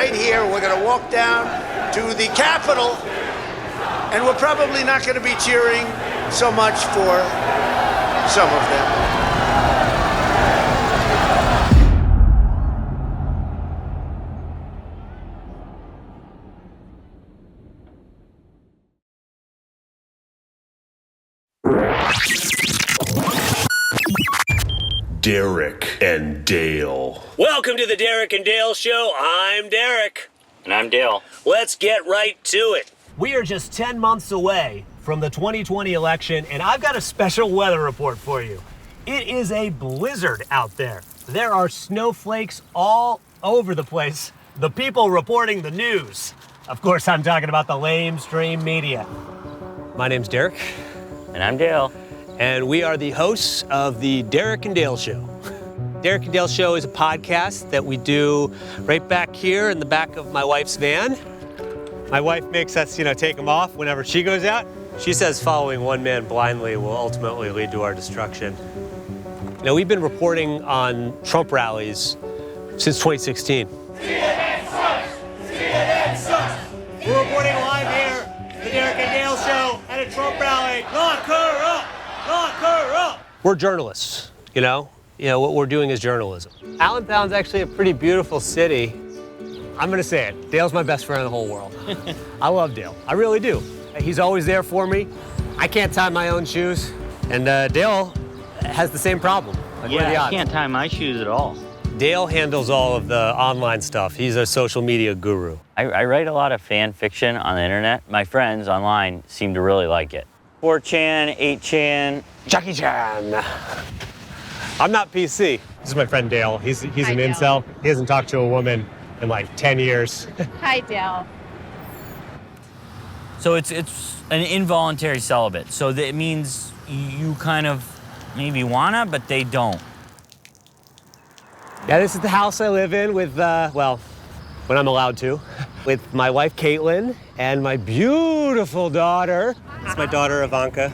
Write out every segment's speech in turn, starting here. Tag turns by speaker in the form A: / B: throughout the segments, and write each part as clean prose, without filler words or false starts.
A: right here. We're going to walk down to the Capitol, and we're probably not going to be cheering so much for some of them.
B: Derek and Dale.
C: Welcome to the Derek and Dale Show. I'm Derek.
D: And I'm Dale.
C: Let's get right to it. We are just 10 months away from the 2020 election, and I've got a special weather report for you. It is a blizzard out there. There are snowflakes all over the place. The people reporting the news. Of course, I'm talking about the lamestream media. My name's Derek.
D: And I'm Dale.
C: And we are the hosts of the Derek and Dale Show. Derek and Dale Show is a podcast that we do right back here in the back of my wife's van. My wife makes us, take them off whenever she goes out. She says following one man blindly will ultimately lead to our destruction. We've been reporting on Trump rallies since 2016.
E: CNN sucks! CNN sucks!
C: We're reporting live here, the Derek and Dale Show, at a Trump rally. Lock her up! Lock her up! We're journalists, what we're doing is journalism. Allentown's actually a pretty beautiful city. I'm gonna say it, Dale's my best friend in the whole world. I love Dale, I really do. He's always there for me. I can't tie my own shoes, and Dale has the same problem.
D: Yeah, I can't tie my shoes at all.
C: Dale handles all of the online stuff. He's a social media guru.
D: I write a lot of fan fiction on the internet. My friends online seem to really like it. 4chan, 8chan.
C: Jackie Chan. I'm not PC. This is my friend Dale. He's an
F: Dale.
C: incel. He hasn't talked to a woman in like 10 years.
F: Hi, Dale.
D: So it's an involuntary celibate. So that means you kind of maybe wanna, but they don't.
C: Yeah, this is the house I live in with, when I'm allowed to, with my wife Caitlin and my beautiful daughter. It's my daughter Ivanka.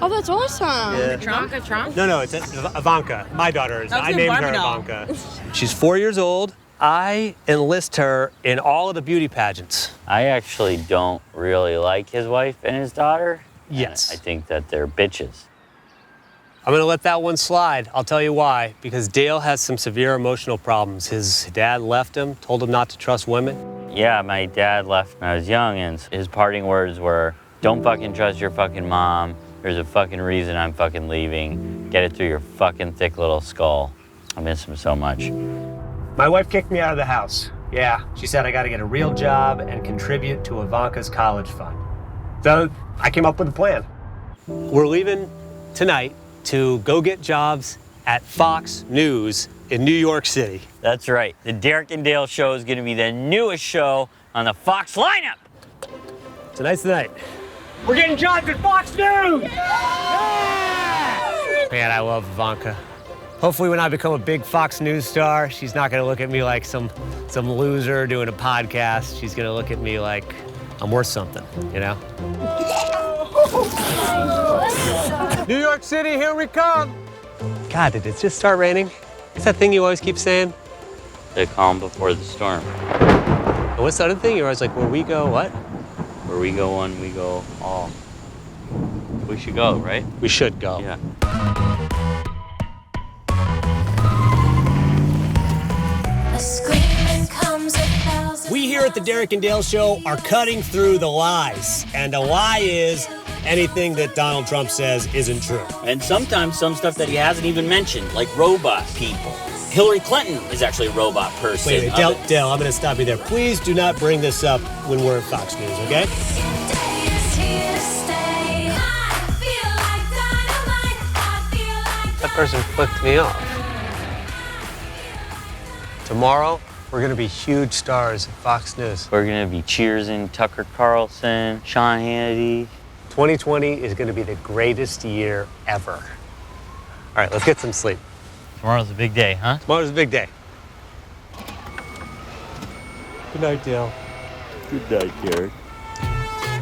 F: Oh, that's awesome.
C: Yeah.
F: Trump?
C: No, it's Ivanka. My daughter is. I named her Ivanka. She's 4 years old. I enlist her in all of the beauty pageants.
D: I actually don't really like his wife and his daughter.
C: Yes.
D: I think that they're bitches.
C: I'm gonna let that one slide. I'll tell you why. Because Dale has some severe emotional problems. His dad left him, told him not to trust women.
D: Yeah, my dad left when I was young, and his parting words were, "Don't fucking trust your fucking mom. There's a fucking reason I'm fucking leaving. Get it through your fucking thick little skull." I miss him so much.
C: My wife kicked me out of the house. Yeah, she said I gotta get a real job and contribute to Ivanka's college fund. So I came up with a plan. We're leaving tonight to go get jobs at Fox News in New York City.
D: That's right. The Derek and Dale Show is going to be the newest show on the Fox lineup.
C: Tonight's the night. We're getting jobs at Fox News! Yeah! Man, I love Ivanka. Hopefully when I become a big Fox News star, she's not gonna look at me like some loser doing a podcast. She's gonna look at me like I'm worth something, New York City, here we come. God, did it just start raining? What's that thing you always keep saying?
D: The calm before the storm.
C: And what's the other thing? You're always like, where we go, what?
D: Where we go one, we go all. We should go, right?
C: We should go.
D: Yeah.
C: We here at the Derek and Dale Show are cutting through the lies. And a lie is anything that Donald Trump says isn't true.
G: And sometimes some stuff that he hasn't even mentioned, like robot people. Hillary Clinton is actually a robot person.
C: Wait, Dale, I'm going to stop you there. Please do not bring this up when we're at Fox News, okay? That person flipped me off. Tomorrow, we're going to be huge stars at Fox News.
D: We're going to be cheersing Tucker Carlson, Sean Hannity.
C: 2020 is going to be the greatest year ever. All right, let's get some sleep.
D: Tomorrow's a big day, huh?
C: Tomorrow's a big day. Good night, Dale.
D: Good night, Derek.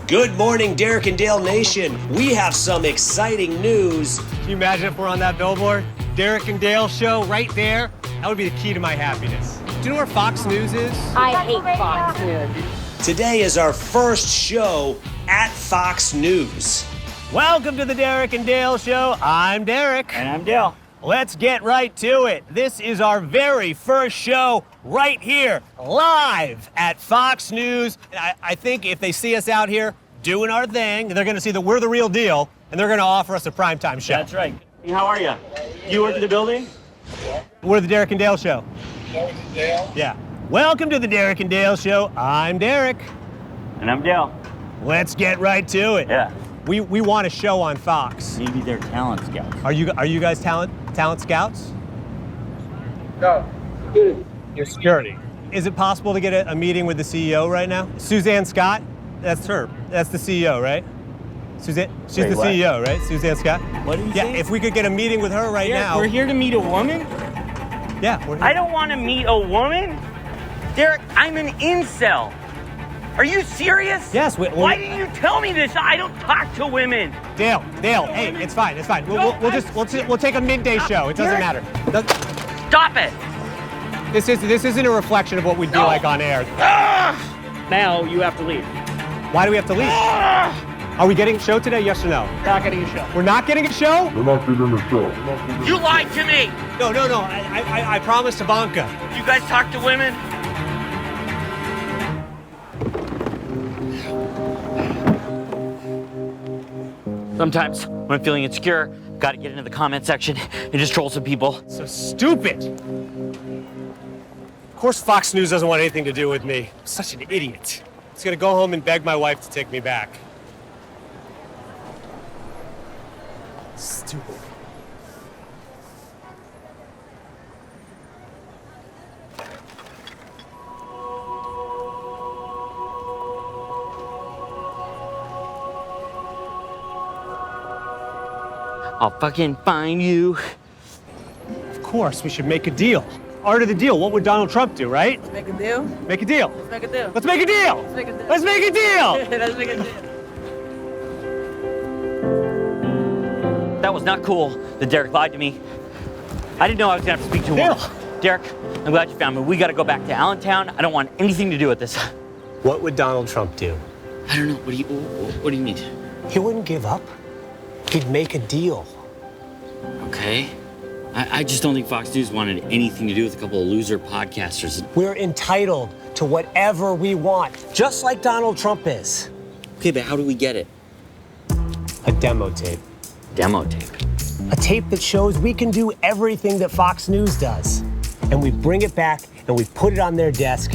C: Good morning, Derek and Dale Nation. We have some exciting news. Can you imagine if we're on that billboard? Derek and Dale Show right there. That would be the key to my happiness. Do you know where Fox News is?
F: I hate Fox News.
H: Today is our first show at Fox News.
C: Welcome to the Derek and Dale Show. I'm Derek.
G: And I'm Dale.
C: Let's get right to it. This is our very first show right here, live at Fox News. And I think if they see us out here doing our thing, they're going to see that we're the real deal, and they're going to offer us a primetime show.
G: That's right. How are you? You work in the building?
C: We're the Derek and Dale Show.
E: Derek and Dale.
C: Yeah. Welcome to the Derek and Dale Show. I'm Derek.
G: And I'm Dale.
C: Let's get right to it.
G: Yeah.
C: We want a show on Fox.
G: Maybe they're talent scouts.
C: Are you guys talent scouts?
E: No.
C: Your security. Is it possible to get a meeting with the CEO right now? Suzanne Scott? That's her. That's the CEO, right? Suzanne. She's
G: Wait,
C: the
G: what?
C: CEO, right? Suzanne Scott.
G: What did you
C: Yeah.
G: say?
C: If we could get a meeting with her right now.
G: We're here to meet a woman?
C: Yeah. We're here.
G: I don't want to meet a woman. Derek, I'm an incel. Are you serious?
C: Yes.
G: Why didn't you tell me this? I don't talk to women.
C: Dale. Hey, it's fine. It's fine. We'll take a midday show. It doesn't matter.
G: Stop it.
C: This isn't a reflection of what we'd be like on air.
G: Now you have to leave.
C: Why do we have to leave? Are we getting a show today? Yes or no?
G: Not getting a show.
C: We're not getting a show?
E: We're not getting a show.
G: You lied to me.
C: No. I promised Ivanka.
G: You guys talk to women? Sometimes when I'm feeling insecure, gotta get into the comment section and just troll some people.
C: So stupid. Of course Fox News doesn't want anything to do with me. I'm such an idiot. I'm just gonna go home and beg my wife to take me back. Stupid.
G: I'll fucking find you.
C: Of course, we should make a deal. Art of the deal. What would Donald Trump do, right?
I: Make a deal?
C: Make a deal.
I: Let's make a deal.
C: Let's make a deal.
I: Let's make a deal.
C: Let's make a deal.
I: Let's make a deal.
G: That was not cool that Derek lied to me. I didn't know I was gonna have to speak to a woman. Derek, I'm glad you found me. We gotta go back to Allentown. I don't want anything to do with this.
C: What would Donald Trump do?
G: I don't know. What do you mean?
C: He wouldn't give up. He'd make a deal.
G: Okay. I just don't think Fox News wanted anything to do with a couple of loser podcasters.
C: We're entitled to whatever we want, just like Donald Trump is.
G: Okay, but how do we get it?
C: A demo tape.
G: Demo tape.
C: A tape that shows we can do everything that Fox News does. And we bring it back and we put it on their desk.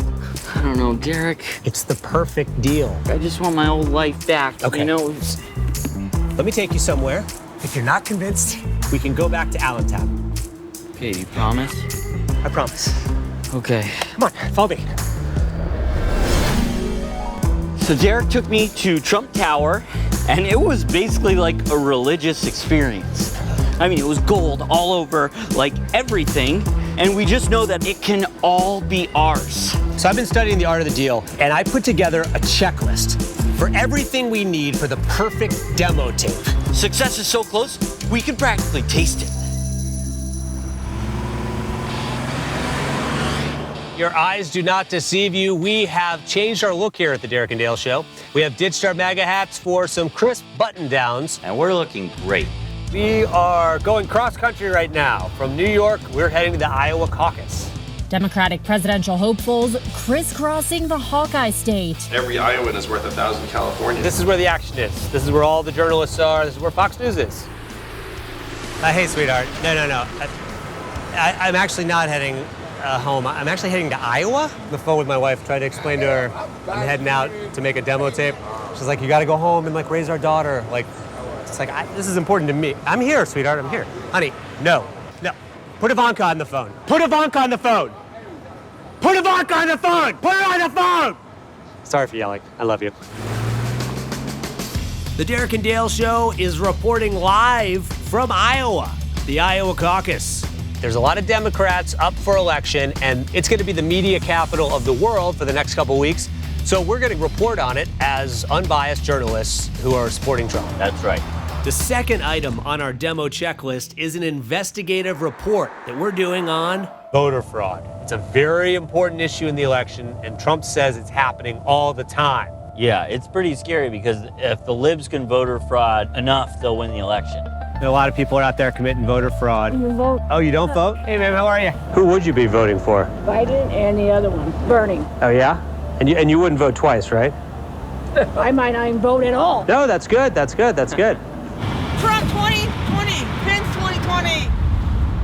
G: I don't know, Derek.
C: It's the perfect deal.
G: I just want my old life back.
C: Okay.
G: You know,
C: Let me take you somewhere. If you're not convinced, we can go back to Allentown.
G: okay, you promise?
C: I promise.
G: Okay.
C: Come on, follow me.
G: So Derek took me to Trump Tower, and it was basically like a religious experience. I mean, it was gold all over, like everything, and we just know that it can all be ours.
C: So I've been studying the art of the deal, and I put together a checklist for everything we need for the perfect demo tape.
G: Success is so close, we can practically taste it.
C: Your eyes do not deceive you. We have changed our look here at the Derek and Dale Show. We have ditched our MAGA hats for some crisp button-downs.
G: And we're looking great.
C: We are going cross-country right now. From New York, we're heading to the Iowa caucus.
J: Democratic presidential hopefuls crisscrossing the Hawkeye state.
K: Every Iowan is worth 1,000 Californians.
C: This is where the action is. This is where all the journalists are. This is where Fox News is. Hey, sweetheart. No. I'm actually not heading home. I'm actually heading to Iowa. On the phone with my wife, tried to explain to her I'm heading out to make a demo tape. She's like, you got to go home and like raise our daughter. Like, it's like this is important to me. I'm here, sweetheart. I'm here, honey. No. Put Ivanka on the phone. Put Ivanka on the phone. Put Ivanka on the phone. Put her on the phone. Sorry for yelling. I love you. The Derek and Dale Show is reporting live from Iowa, the Iowa caucus. There's a lot of Democrats up for election, and it's going to be the media capital of the world for the next couple weeks. So we're going to report on it as unbiased journalists who are supporting Trump.
G: That's right.
C: The second item on our demo checklist is an investigative report that we're doing on voter fraud. It's a very important issue in the election, and Trump says it's happening all the time.
D: Yeah, it's pretty scary because if the libs can voter fraud enough, they'll win the election.
C: A lot of people are out there committing voter fraud.
F: You vote.
C: Oh, you don't vote? Hey, man, how are you? Who would you be voting for?
F: Biden and the other one, Bernie.
C: Oh, yeah? And you wouldn't vote twice, right?
F: I might not even vote at all.
C: No, that's good. That's good. That's good.
I: Trump 2020, Pence 2020.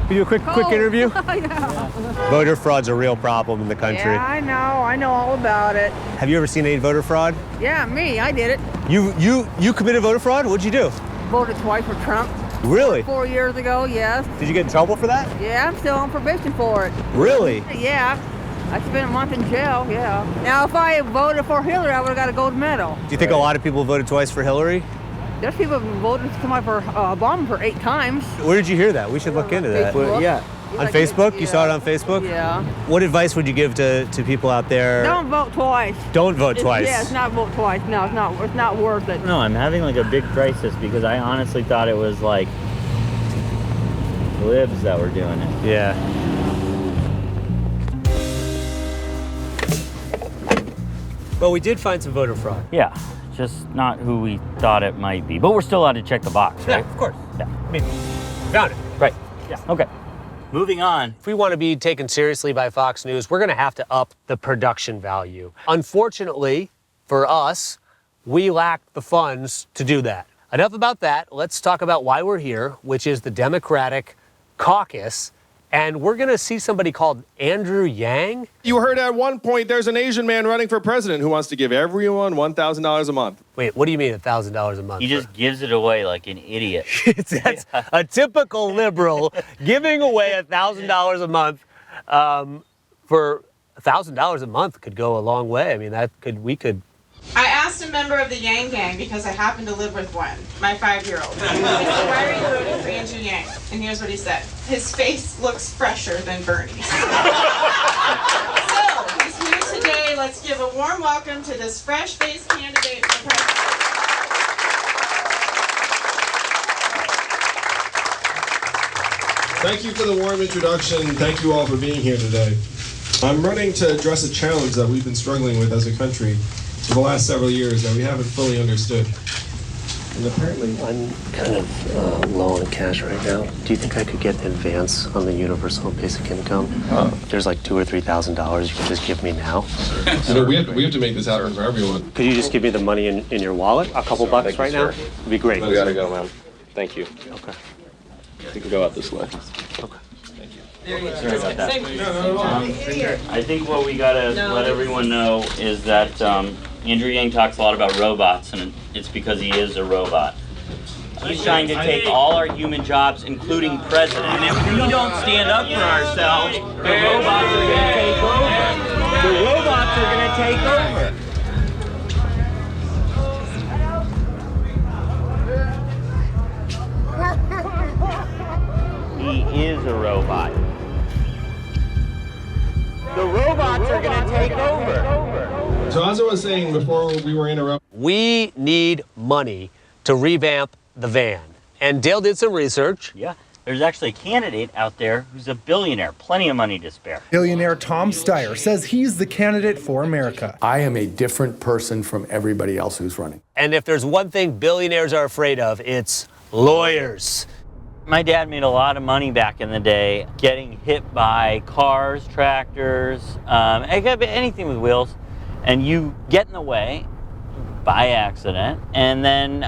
C: Can you do a quick interview?
F: Yeah.
C: Voter fraud's a real problem in the country.
I: Yeah, I know all about it.
C: Have you ever seen any voter fraud?
I: Yeah, me, I did it.
C: You committed voter fraud? What'd you do?
I: Voted twice for Trump.
C: Really?
I: 4 years ago, yes.
C: Did you get in trouble for that?
I: Yeah, I'm still on probation for it.
C: Really?
I: Yeah. I spent a month in jail, yeah. Now, if I voted for Hillary, I would have got a gold medal.
C: Do you think a lot of people voted twice for Hillary?
I: There's people who voted somebody for Obama for 8 times.
C: Where did you hear that? We should look into that.
I: Facebook.
C: Yeah. On Facebook? You saw it on Facebook?
I: Yeah.
C: What advice would you give to people out there?
I: Don't vote twice.
C: Don't vote twice.
I: Yeah, it's not vote twice. No, it's not worth it.
D: No, I'm having like a big crisis because I honestly thought it was like libs that were doing it.
C: Yeah. Well, we did find some voter fraud.
D: Yeah, just not who we thought it might be. But we're still allowed to check the box, right?
C: Yeah, of course.
D: Yeah.
C: I mean, found it.
D: Right. Yeah. Okay. Moving on.
C: If we want to be taken seriously by Fox News, we're going to have to up the production value. Unfortunately, for us, we lack the funds to do that. Enough about that. Let's talk about why we're here, which is the Democratic caucus. And we're going to see somebody called Andrew Yang.
K: You heard at one point there's an Asian man running for president who wants to give everyone $1,000 a month.
C: Wait, what do you mean $1,000 a month?
D: He just gives it away like an idiot.
C: That's a typical liberal giving away $1,000 a month. For $1,000 a month could go a long way. I mean, we could.
L: I asked a member of the Yang Gang because I happen to live with one, my 5-year-old. I said, why are you voting for Andrew Yang? And here's what he said. His face looks fresher than Bernie's. So, he's here today. Let's give a warm welcome to this fresh-faced candidate for president.
K: Thank you for the warm introduction. Thank you all for being here today. I'm running to address a challenge that we've been struggling with as a country for the last several years that we haven't fully understood. And apparently,
M: I'm kind of low on cash right now. Do you think I could get an advance on the universal basic income? There's like $2,000 or $3,000 you can just give me now.
K: So we have to make this happen for everyone.
M: Could you just give me the money in your wallet? A couple bucks right now? It'd be great.
K: We gotta go, man. Thank you.
M: Okay.
K: You can go out this way.
M: Okay.
D: Sorry about that. I think what we gotta let everyone know is that Andrew Yang talks a lot about robots, and it's because he is a robot. He's trying to take all our human jobs, including president. And if we don't stand up for ourselves, the robots are gonna take over. The robots are gonna take over. He is a robot. The robots are gonna take over.
K: So as I was saying before we were interrupted,
C: We need money to revamp the van. And Dale did some research.
D: Yeah, there's actually a candidate out there who's a billionaire, plenty of money to spare.
N: Billionaire Tom Steyer says he's the candidate for America.
O: I am a different person from everybody else who's running.
C: And if there's one thing billionaires are afraid of, it's lawyers.
D: My dad made a lot of money back in the day getting hit by cars, tractors, anything with wheels, and you get in the way by accident, and then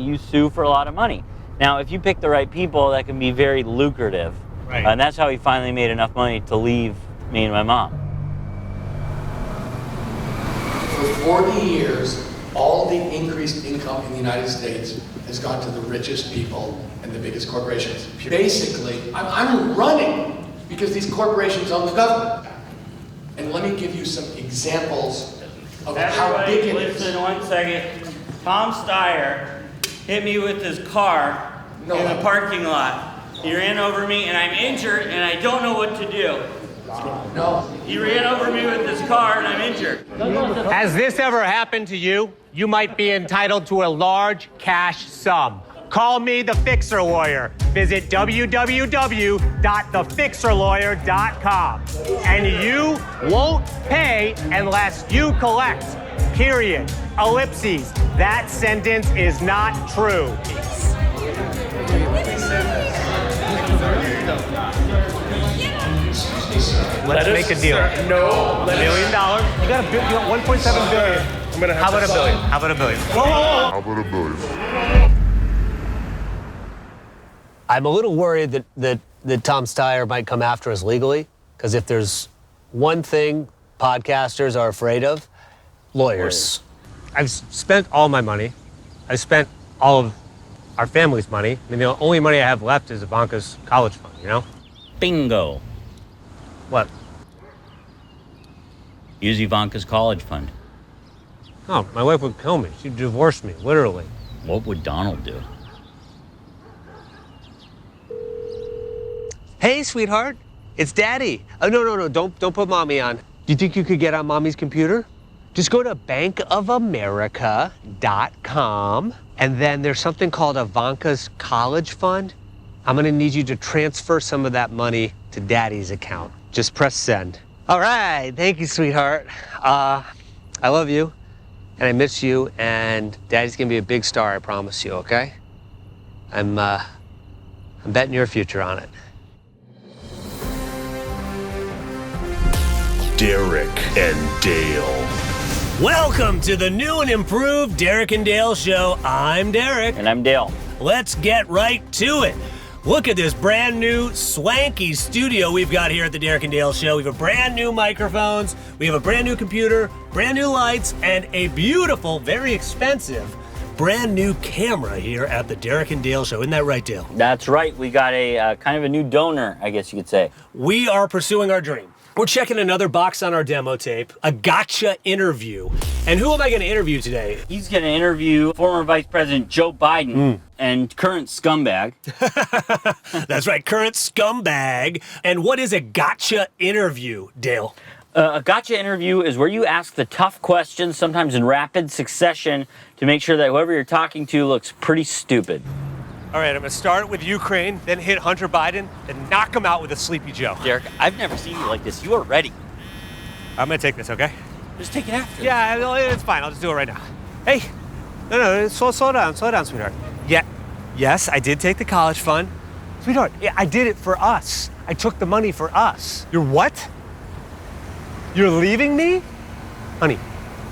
D: you sue for a lot of money. Now, if you pick the right people, that can be very lucrative.
C: Right.
D: And that's how he finally made enough money to leave me and my mom.
P: For 40 years, all the increased income in the United States has gone to the richest people and the biggest corporations. Basically, I'm running because these corporations own the government. And let me give you some examples of how big it is.
D: Listen 1 second. Tom Steyer hit me with his car in the parking lot. He ran over me and I'm injured and I don't know what to do.
P: No.
D: He ran over me with his car and I'm injured.
C: Has this ever happened to you? You might be entitled to a large cash sum. Call me the Fixer Lawyer. Visit www.thefixerlawyer.com. And you won't pay unless you collect. Period. Ellipses. That sentence is not true. Let's make a deal.
E: No.
C: $1 million. You got $1.7 billion.
E: I'm gonna have
C: How about $1 billion? How about $1 billion?
E: How about $1 billion?
C: I'm a little worried that Tom Steyer might come after us legally, because if there's one thing podcasters are afraid of, lawyers. I've spent all my money. I've spent all of our family's money. I mean, the only money I have left is Ivanka's college fund, you know?
G: Bingo.
C: What?
G: Use Ivanka's college fund.
C: Oh, my wife would kill me. She'd divorce me, literally.
G: What would Donald do?
C: Hey, sweetheart, it's Daddy. Oh, no, don't put Mommy on. Do you think you could get on Mommy's computer? Just go to bankofamerica.com, and then there's something called Ivanka's college fund. I'm gonna need you to transfer some of that money to Daddy's account. Just press send. All right, thank you, sweetheart. I love you, and I miss you, and Daddy's gonna be a big star, I promise you, okay? I'm betting your future on it.
B: Derek and Dale.
C: Welcome to the new and improved Derek and Dale Show. I'm Derek.
G: And I'm Dale.
C: Let's get right to it. Look at this brand new swanky studio we've got here at the Derek and Dale Show. We have a brand new microphones, we have a brand new computer, brand new lights, and a beautiful, very expensive, brand new camera here at the Derek and Dale Show. Isn't that right, Dale?
G: That's right. We got a kind of a new donor, I guess you could say.
C: We are pursuing our dream. We're checking another box on our demo tape, a gotcha interview. And who am I going to interview today?
G: He's going to interview former Vice President Joe Biden and current scumbag.
C: That's right, current scumbag. And what is a gotcha interview, Dale?
G: A gotcha interview is where you ask the tough questions, sometimes in rapid succession, to make sure that whoever you're talking to looks pretty stupid.
C: All right, I'm gonna start with Ukraine, then hit Hunter Biden, and knock him out with a Sleepy Joe.
G: Derek, I've never seen you like this. You are ready.
C: I'm gonna take this, okay?
G: Just take it after.
C: Yeah, it's fine. I'll just do it right now. Hey, no, slow down, sweetheart. Yeah, yes, I did take the college fund. Sweetheart, yeah, I did it for us. I took the money for us. You're what? You're leaving me? Honey,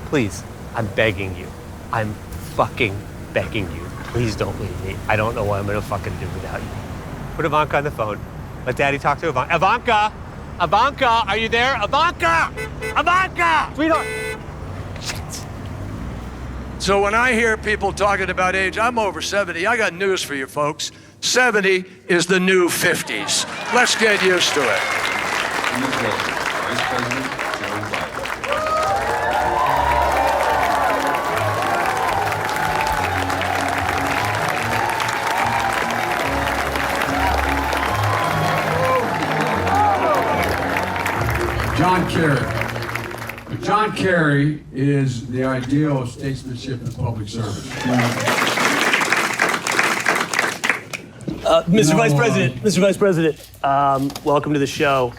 C: please, I'm begging you. I'm fucking begging you. Please don't leave me. I don't know what I'm gonna fucking do without you. Put Ivanka on the phone. Let Daddy talk to Ivanka. Ivanka, are you there? Ivanka! Sweetheart! Shit.
Q: So when I hear people talking about age, I'm over 70. I got news for you folks. 70 is the new 50s. Let's get used to it.
E: John Kerry. John Kerry is the ideal of statesmanship and public service.
C: Mr. Vice President, welcome to the show.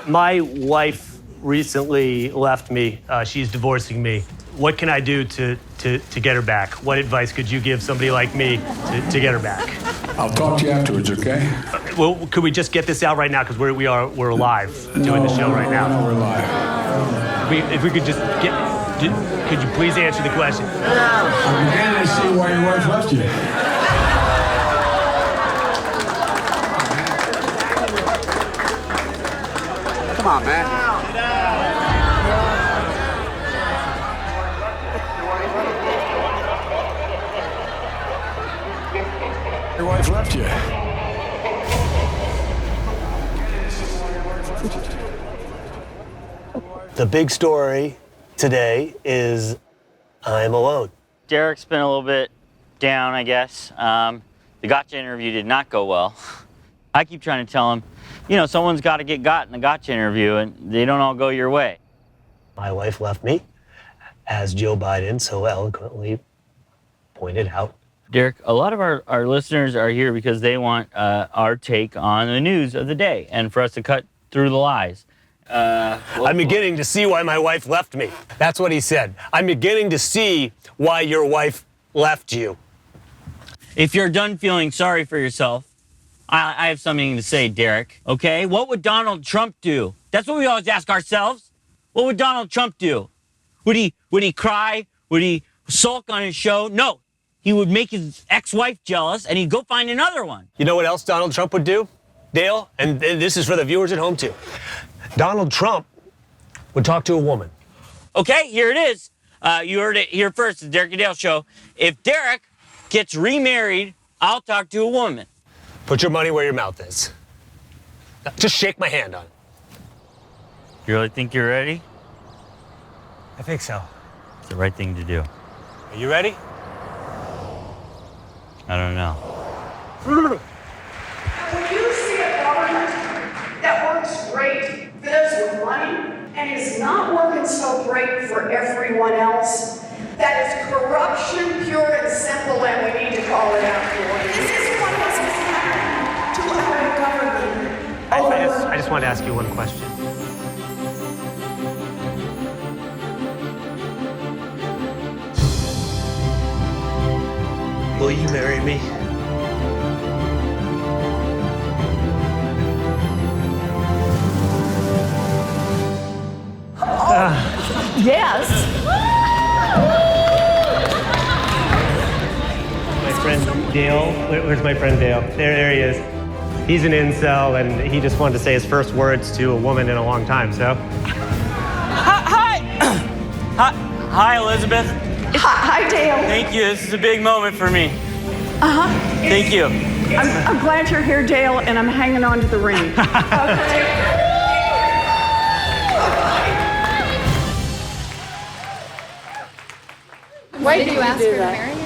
C: My wife recently left me. She's divorcing me. What can I do to get her back? What advice could you give somebody like me to get her back?
E: I'll talk to you afterwards, okay?
C: Well, could we just get this out right now? Because we're live doing the show right now.
E: No, we're live.
C: If we could just could you please answer the question?
E: I'm beginning to see why your wife left you.
A: Come on, man.
E: Your wife left you.
C: The big story today is I'm alone.
G: Derek's been a little bit down, I guess. The gotcha interview did not go well. I keep trying to tell him, someone's got to get got in the gotcha interview, and they don't all go your way.
C: My wife left me, as Joe Biden so eloquently pointed out.
D: Derek, a lot of our listeners are here because they want our take on the news of the day and for us to cut through the lies.
C: I'm beginning to see why my wife left me. That's what he said. I'm beginning to see why your wife left you.
D: If you're done feeling sorry for yourself, I have something to say, Derek, okay? What would Donald Trump do? That's what we always ask ourselves. What would Donald Trump do? Would he cry? Would he sulk on his show? No. He would make his ex-wife jealous, and he'd go find another one.
C: You know what else Donald Trump would do, Dale? And this is for the viewers at home, too. Donald Trump would talk to a woman.
D: Okay, here it is. You heard it here first, the Derek and Dale Show. If Derek gets remarried, I'll talk to a woman.
C: Put your money where your mouth is. Just shake my hand on it.
D: You really think you're ready?
C: I think so.
D: It's the right thing to do.
C: Are you ready?
D: I don't know.
R: When you see a government that works great, fills with money, and is not working so great for everyone else, that is corruption, pure and simple, and we need to call it out for it. This is what has happened to our government.
C: I just want to ask you one question. Will you marry me?
F: Yes.
C: My friend Dale, where's my friend Dale? There he is. He's an incel, and he just wanted to say his first words to a woman in a long time, so.
D: Hi, Elizabeth.
R: Hi, Dale.
D: Thank you. This is a big moment for me. Thank you.
R: I'm glad you're here, Dale, and I'm hanging on to the ring.
F: Why did you ask her to marry you?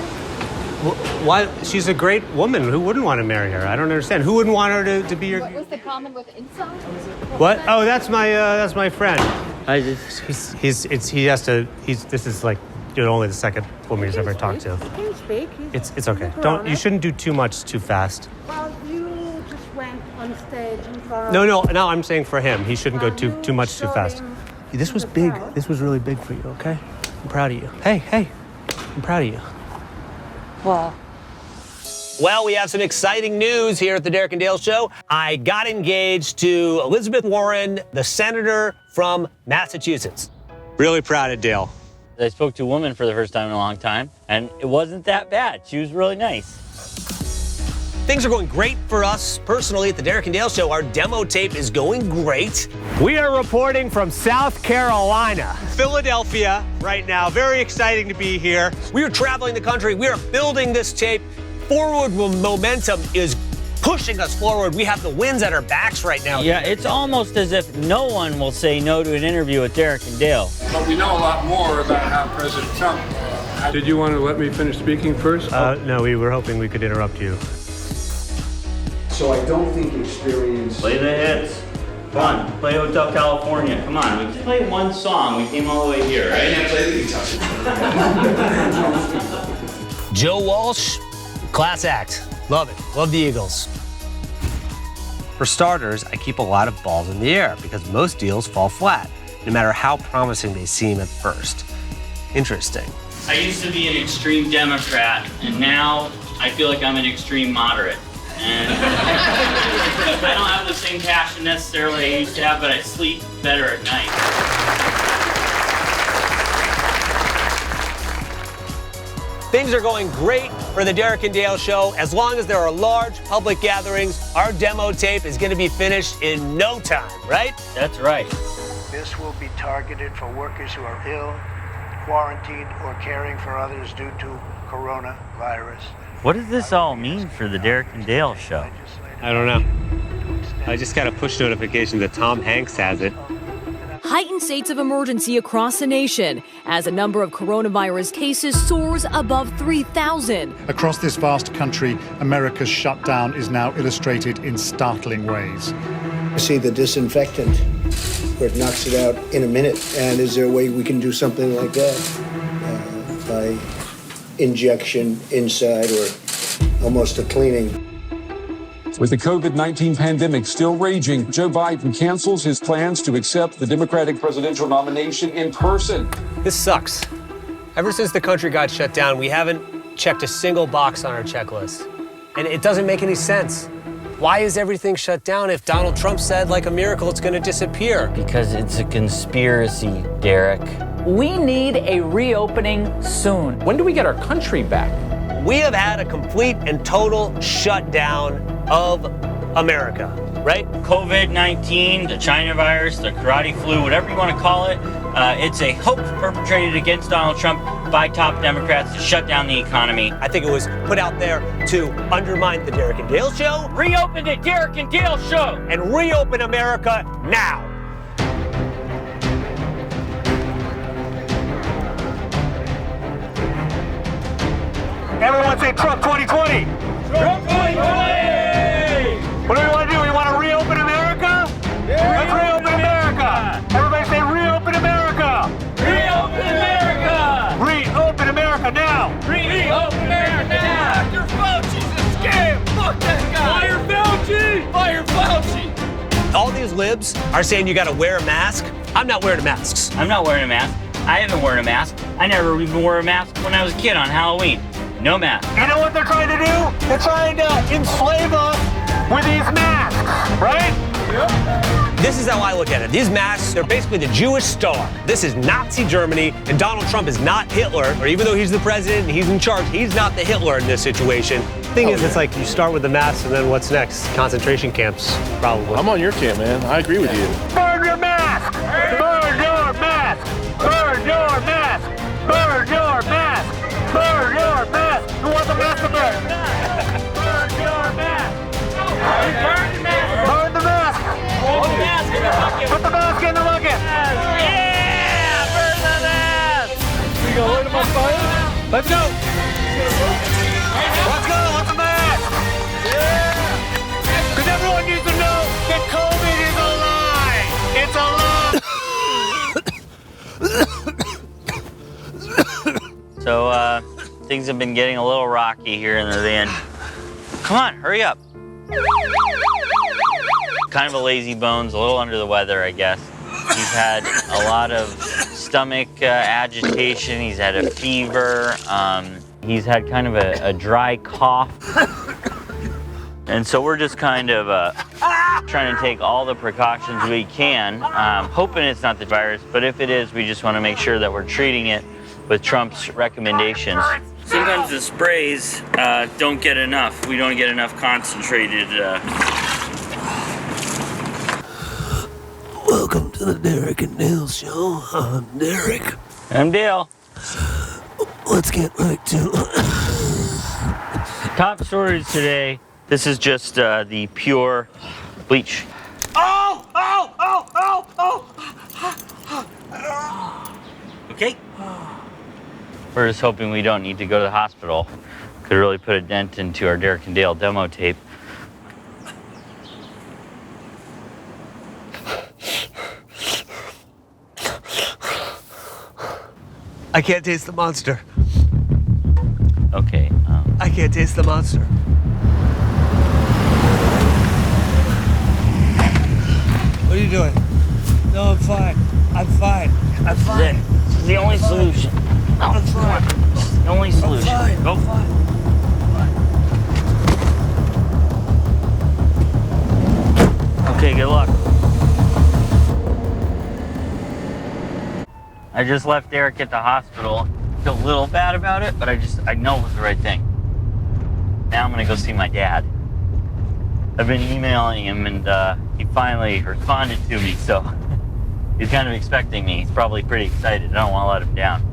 C: Why? She's a great woman. Who wouldn't want to marry her? I don't understand. Who wouldn't want her to be your...
F: What was the comment with incel?
C: What? Oh, that's my friend.
D: This
C: is like, you're only the second woman he's ever talked to.
R: Can you speak?
C: It's okay. You shouldn't do too much too fast.
R: Well, you just went on stage in front
C: No, I'm saying for him. He shouldn't go too much too fast. This was big. This was really big for you, okay? I'm proud of you. Hey, I'm proud of you. Well, we have some exciting news here at the Derek and Dale Show. I got engaged to Elizabeth Warren, the senator from Massachusetts. Really proud of Dale.
D: I spoke to a woman for the first time in a long time, and it wasn't that bad. She was really nice.
C: Things are going great for us personally at the Derek and Dale Show. Our demo tape is going great. We are reporting from South Carolina, Philadelphia right now. Very exciting to be here. We are traveling the country. We are building this tape. Forward momentum is pushing us forward. We have the winds at our backs right now.
D: Yeah, it's almost as if no one will say no to an interview with Derek and Dale.
E: But we know a lot more about how President Trump... Did you want to let me finish speaking first?
C: No, we were hoping we could interrupt you.
O: So I don't think experience...
D: Play the hits. Come on, play Hotel California. Come on, we just played one song. We came all the way here, right?
K: I can't play the guitar.
C: Joe Walsh, class act. Love it. Love the Eagles. For starters, I keep a lot of balls in the air because most deals fall flat, no matter how promising they seem at first. Interesting.
D: I used to be an extreme Democrat, and now I feel like I'm an extreme moderate. And I don't have the same passion necessarily I used to have, but I sleep better at night.
C: Things are going great for the Derek and Dale Show. As long as there are large public gatherings, our demo tape is going to be finished in no time, right?
D: That's right.
S: This will be targeted for workers who are ill, quarantined, or caring for others due to coronavirus.
D: What does this all mean for the Derek and Dale Show?
C: I don't know. I just got a push notification that Tom Hanks has it.
J: Heightened states of emergency across the nation as a number of coronavirus cases soars above 3,000.
T: Across this vast country, America's shutdown is now illustrated in startling ways.
S: See the disinfectant where it knocks it out in a minute, and is there a way we can do something like that by
O: injection inside or almost a cleaning.
E: With the COVID-19 pandemic still raging, Joe Biden cancels his plans to accept the Democratic presidential nomination in person.
C: This sucks. Ever since the country got shut down, we haven't checked a single box on our checklist. And it doesn't make any sense. Why is everything shut down if Donald Trump said, like a miracle, it's gonna disappear?
D: Because it's a conspiracy, Derek.
U: We need a reopening soon.
V: When do we get our country back?
C: We have had a complete and total shutdown of America, right?
D: COVID-19, the China virus, the karate flu, whatever you want to call it, it's a hoax perpetrated against Donald Trump by top Democrats to shut down the economy.
C: I think it was put out there to undermine the Derek and Dale Show.
D: Reopen the Derek and Dale Show!
C: And reopen America now. Everyone say Trump 2020! Trump 2020! What do we want to do? We want to reopen America? Yeah. Let's reopen America! Everybody say reopen America! Reopen America! Reopen America now! Reopen America now! Dr. Fauci's a scam! Fuck that guy! Fire Fauci! Fire Fauci! All these libs are saying you got to wear a mask. I'm not wearing masks.
D: I'm not wearing a mask. I haven't worn a mask. I never even wore a mask when I was a kid on Halloween. No mask.
C: You know what they're trying to do? They're trying to enslave us with these masks, right? Yep. This is how I look at it. These masks, they're basically the Jewish star. This is Nazi Germany, and Donald Trump is not Hitler, or even though he's the president and he's in charge, he's not the Hitler in this situation. Thing is, it's like you start with the masks, and then what's next? Concentration camps, probably.
V: I'm on your camp, man. I agree with you.
C: Burn your mask! Burn your mask! Burn your mask! Burn your mask! Burn your mask! Who wants a mask to burn? Burn your mask! Burn the mask! Burn the mask! Put the mask in the bucket! Put the mask in the bucket! Yeah! Burn the mask! We gonna light them on fire? Let's go! Let's go! Let's the mask! Yeah! Because everyone needs to know that COVID is a lie! It's a lie!
D: So, things have been getting a little rocky here in the van. Come on, hurry up. Kind of a lazy bones, a little under the weather, I guess. He's had a lot of stomach agitation. He's had a fever. He's had kind of a dry cough. And so we're just kind of trying to take all the precautions we can, hoping it's not the virus, but if it is, we just want to make sure that we're treating it with Trump's recommendations. Sometimes the sprays don't get enough. We don't get enough concentrated.
W: Welcome to the Derek and Dale Show. I'm Derek.
D: I'm Dale.
W: Let's get right to
D: Top stories today. This is just the pure bleach.
C: Oh! Oh! Oh! Oh! Oh!
D: Okay. We're just hoping we don't need to go to the hospital. Could really put a dent into our Derek and Dale demo tape.
C: I can't taste the monster.
D: Okay.
C: I can't taste the monster. What are you doing? No, I'm fine. I'm fine. I'm fine.
D: This is the only solution. No,
C: I'm fine.
D: It's the only solution.
C: I'm fine.
D: Go.
C: I'm fine.
D: Okay, good luck. I just left Derek at the hospital. Feel a little bad about it, but I know it was the right thing. Now I'm gonna go see my dad. I've been emailing him and he finally responded to me, so he's kind of expecting me. He's probably pretty excited. I don't want to let him down.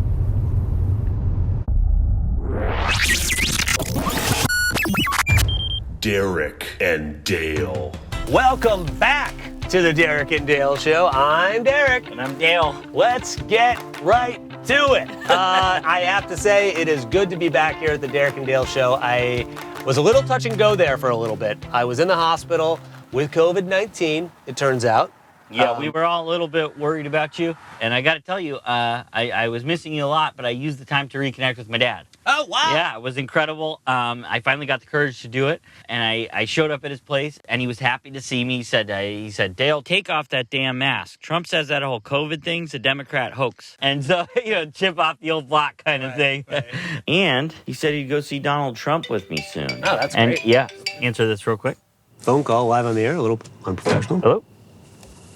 B: Derek and Dale.
C: Welcome back to the Derek and Dale Show. I'm Derek.
D: And I'm Dale.
C: Let's get right to it. I have to say, it is good to be back here at the Derek and Dale Show. I was a little touch and go there for a little bit. I was in the hospital with COVID-19, it turns out.
D: Yeah, we were all a little bit worried about you. And I got to tell you, I was missing you a lot, but I used the time to reconnect with my dad.
C: Oh, wow.
D: Yeah, it was incredible. I finally got the courage to do it, and I showed up at his place, and he was happy to see me. He said, Dale, take off that damn mask. Trump says that whole COVID thing's a Democrat hoax. And so, chip off the old block kind of thing. Right. And he said he'd go see Donald Trump with me soon.
C: Oh, that's
D: and,
C: great.
D: Yeah, answer this real quick.
C: Phone call live on the air, a little unprofessional.
D: Hello?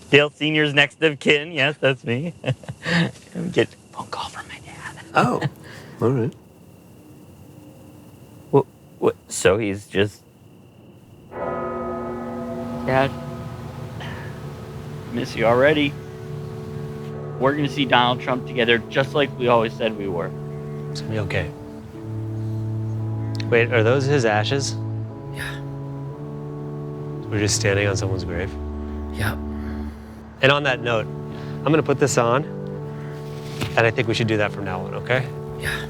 D: Dale Sr.'s next of kin. Yes, that's me. Get a phone call from my dad.
C: Oh, all right.
D: What? So he's just... Dad, miss you already. We're going to see Donald Trump together just like we always said we were.
C: It's going to be okay. Wait, are those his ashes?
W: Yeah.
C: We're just standing on someone's grave?
W: Yep.
C: And on that note, I'm going to put this on, and I think we should do that from now on, okay?
W: Yeah.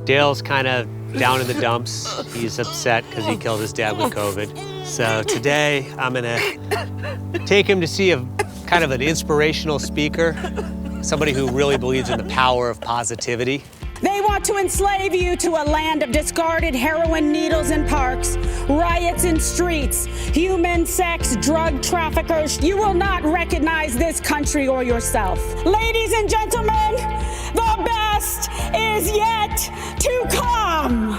C: Dale's kind of down in the dumps. He's upset because he killed his dad with COVID. So today, I'm gonna take him to see a kind of an inspirational speaker, somebody who really believes in the power of positivity.
H: They want to enslave you to a land of discarded heroin needles in parks, riots in streets, human sex, drug traffickers. You will not recognize this country or yourself. Ladies and gentlemen, the best is yet to come.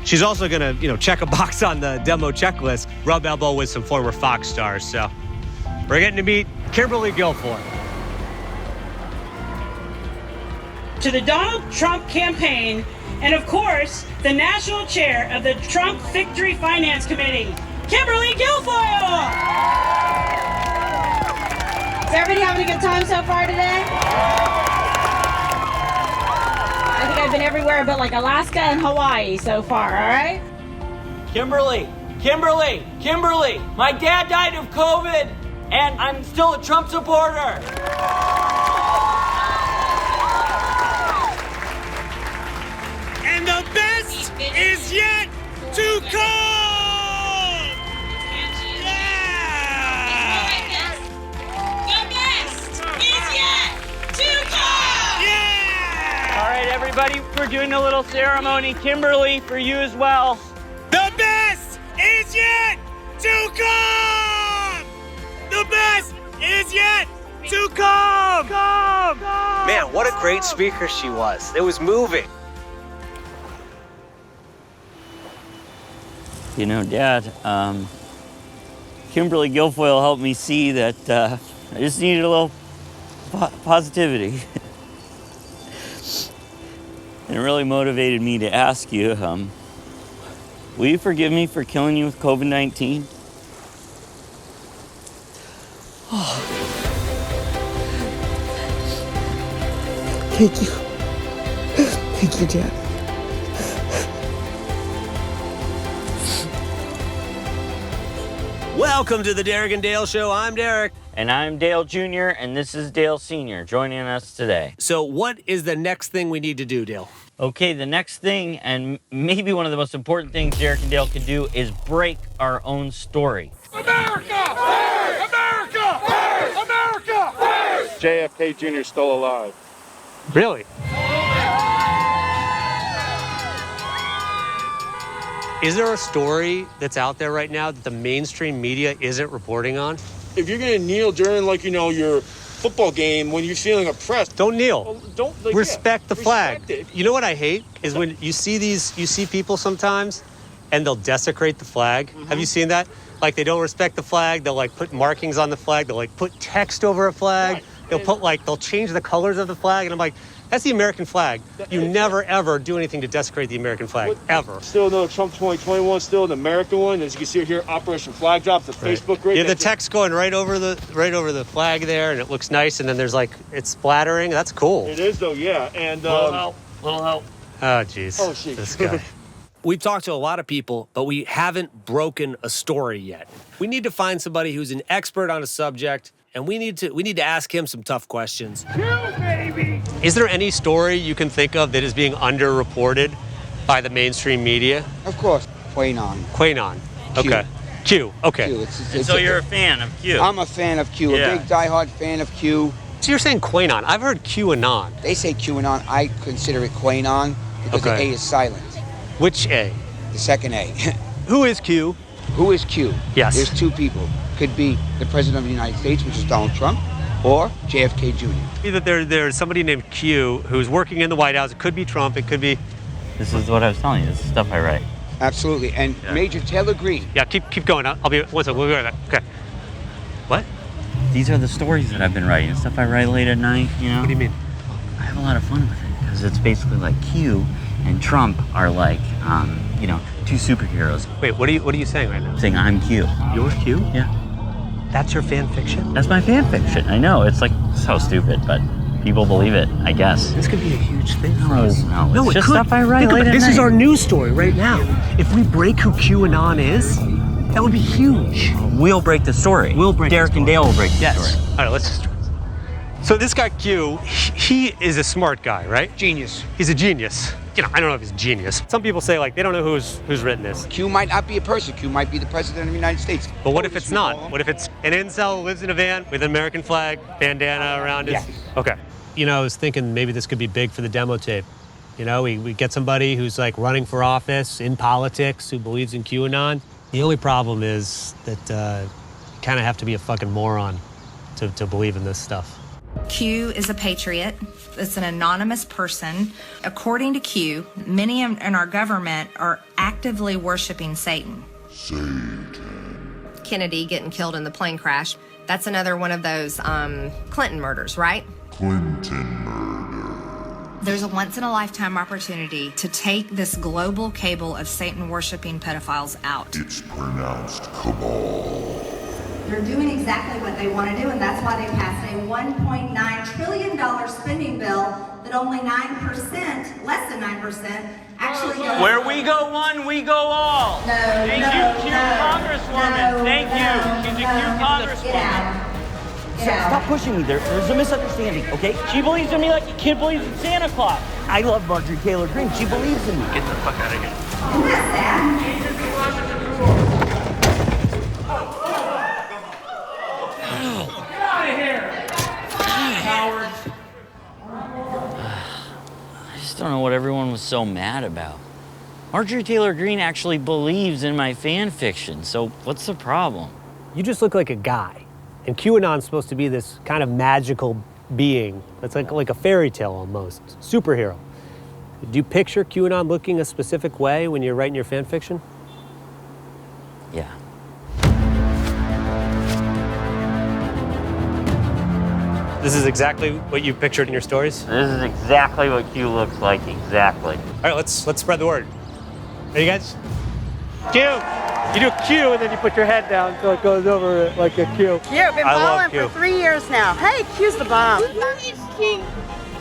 C: She's also gonna, check a box on the demo checklist, rub elbow with some former Fox stars. So we're getting to meet Kimberly Guilfoyle.
H: To the Donald Trump campaign, and of course, the national chair of the Trump Victory Finance Committee, Kimberly Guilfoyle.
I: Is everybody having a good time so far today? I think I've been everywhere but like Alaska and Hawaii so far, all right?
G: Kimberly, my dad died of COVID, and I'm still a Trump supporter.
L: And the best is yet to come! Yeah!
I: The best is yet to come!
L: Yeah!
G: All right, everybody, we're doing a little ceremony. Kimberly, for you as well.
L: The best is yet to come! The best is yet to come!
C: Man, what a great speaker she was. It was moving.
D: Dad, Kimberly Guilfoyle helped me see that I just needed a little positivity. And it really motivated me to ask you, will you forgive me for killing you with COVID-19?
W: Thank you. Thank you, Dad.
C: Welcome to the Derek and Dale Show. I'm Derek.
D: And I'm Dale Jr., and this is Dale Sr. joining us today.
C: So what is the next thing we need to do, Dale?
D: Okay, the next thing, and maybe one of the most important things Derek and Dale can do, is break our own story.
L: America! First! America! First! America! First!
V: JFK Jr. is still alive.
C: Really? Is there a story that's out there right now that the mainstream media isn't reporting on?
V: If you're gonna kneel during, your football game when you're feeling oppressed,
C: don't kneel.
V: Well, don't
C: respect the flag.
V: Respect it.
C: You know what I hate is when you see people sometimes, and they'll desecrate the flag. Mm-hmm. Have you seen that? Like they don't respect the flag. They'll put markings on the flag. They'll put text over a flag. Right. They'll change the colors of the flag, and I'm like, that's the American flag. You never, ever do anything to desecrate the American flag, ever.
V: Still another Trump 2021, still an American one. As you can see here, Operation Flag Drop, the Facebook grid.
C: Yeah, the text going right over the flag there, and it looks nice, and then there's it's splattering. That's cool.
V: It is, though, yeah. And
D: little help.
C: Oh, jeez.
V: Oh, jeez.
C: This guy. We've talked to a lot of people, but we haven't broken a story yet. We need to find somebody who's an expert on a subject, and we need to ask him some tough questions.
L: Baby!
C: Is there any story you can think of that is being underreported by the mainstream media?
X: Of course. QAnon.
C: Okay. Q. Okay.
X: Q.
D: So you're a fan of Q?
X: I'm a fan of Q.
D: Yeah.
X: A big diehard fan of Q.
C: So you're saying QAnon. I've heard QAnon.
X: They say QAnon. I consider it Quanon because the A is silent.
C: Which A?
X: The second A.
C: Who is Q?
X: Who is Q?
C: Yes.
X: There's two people. Could be the President of the United States, which is Donald Trump, or JFK Jr.
C: Either there's somebody named Q who's working in the White House. It could be Trump. It could be...
D: This is what I was telling you. This is stuff I write.
X: Absolutely. And Major Taylor Greene.
C: Yeah, keep going. I'll be... One second. We'll be right back. Okay. What?
D: These are the stories that I've been writing. Stuff I write late at night, you know?
C: What do you mean?
D: I have a lot of fun with it because it's basically like Q and Trump are like, you know, two superheroes.
C: Wait, what are you saying right now?
D: Saying I'm Q.
C: You're Q?
D: Yeah.
C: That's your fan fiction?
D: That's my fan fiction. I know, it's like so stupid, but people believe it, I guess.
C: This could be a huge thing for
D: No,
C: us.
D: no, it's just
C: could.
D: stuff I write
C: Think
D: late
C: about
D: at
C: This is
D: night.
C: our news story right now. If we break who QAnon is, that would be huge.
D: We'll break the story. Derek and Dale will break the story.
C: All right, let's just... So this guy Q, he is a smart guy, right?
X: Genius.
C: He's a genius. You know, I don't know if he's a genius. Some people say, like, they don't know who's written this.
X: Q might not be a person. Q might be the President of the United States.
C: But what if it's not? What if it's an incel who lives in a van with an American flag, bandana around his...
X: Yes.
C: Okay. You know, I was thinking maybe this could be big for the demo tape. You know, we get somebody who's, like, running for office, in politics, who believes in QAnon. The only problem is that you kind of have to be a fucking moron to believe in this stuff.
M: Q is a patriot. It's an anonymous person. According to Q, many in our government are actively worshiping Satan.
F: Kennedy getting killed in the plane crash. That's another one of those Clinton murders, right?
B: Clinton murder.
M: There's a once-in-a-lifetime opportunity to take this global cable of Satan-worshiping pedophiles out.
B: It's pronounced cabal.
N: They're doing exactly what they want to do, and that's why they passed a $1.9 trillion spending bill that only 9%, less than 9%, actually goes...
G: Where we go one, we go all.
N: No,
G: Thank you, Q Congresswoman. Thank you. She's a Q Congresswoman. Stop pushing me. There's a misunderstanding, okay? She believes in me like a kid believes in Santa Claus. I love Marjorie Taylor Greene. She believes in me.
C: Get the fuck out of here.
N: Isn't that sad?
G: I just don't know what everyone was so mad about. Marjorie Taylor Greene actually believes in my fan fiction, so what's the problem?
C: You just look like a guy. And QAnon's supposed to be this kind of magical being. That's like a fairy tale almost. Superhero. Do you picture QAnon looking a specific way when you're writing your fan fiction?
G: Yeah.
C: This is exactly what you pictured in your stories?
D: This is exactly what Q looks like, exactly.
C: All right, let's spread the word. Ready, guys? Q! You do a Q and then you put your head down so it goes over it like a Q.
P: Q, been following for 3 years now. Hey, Q's the bomb.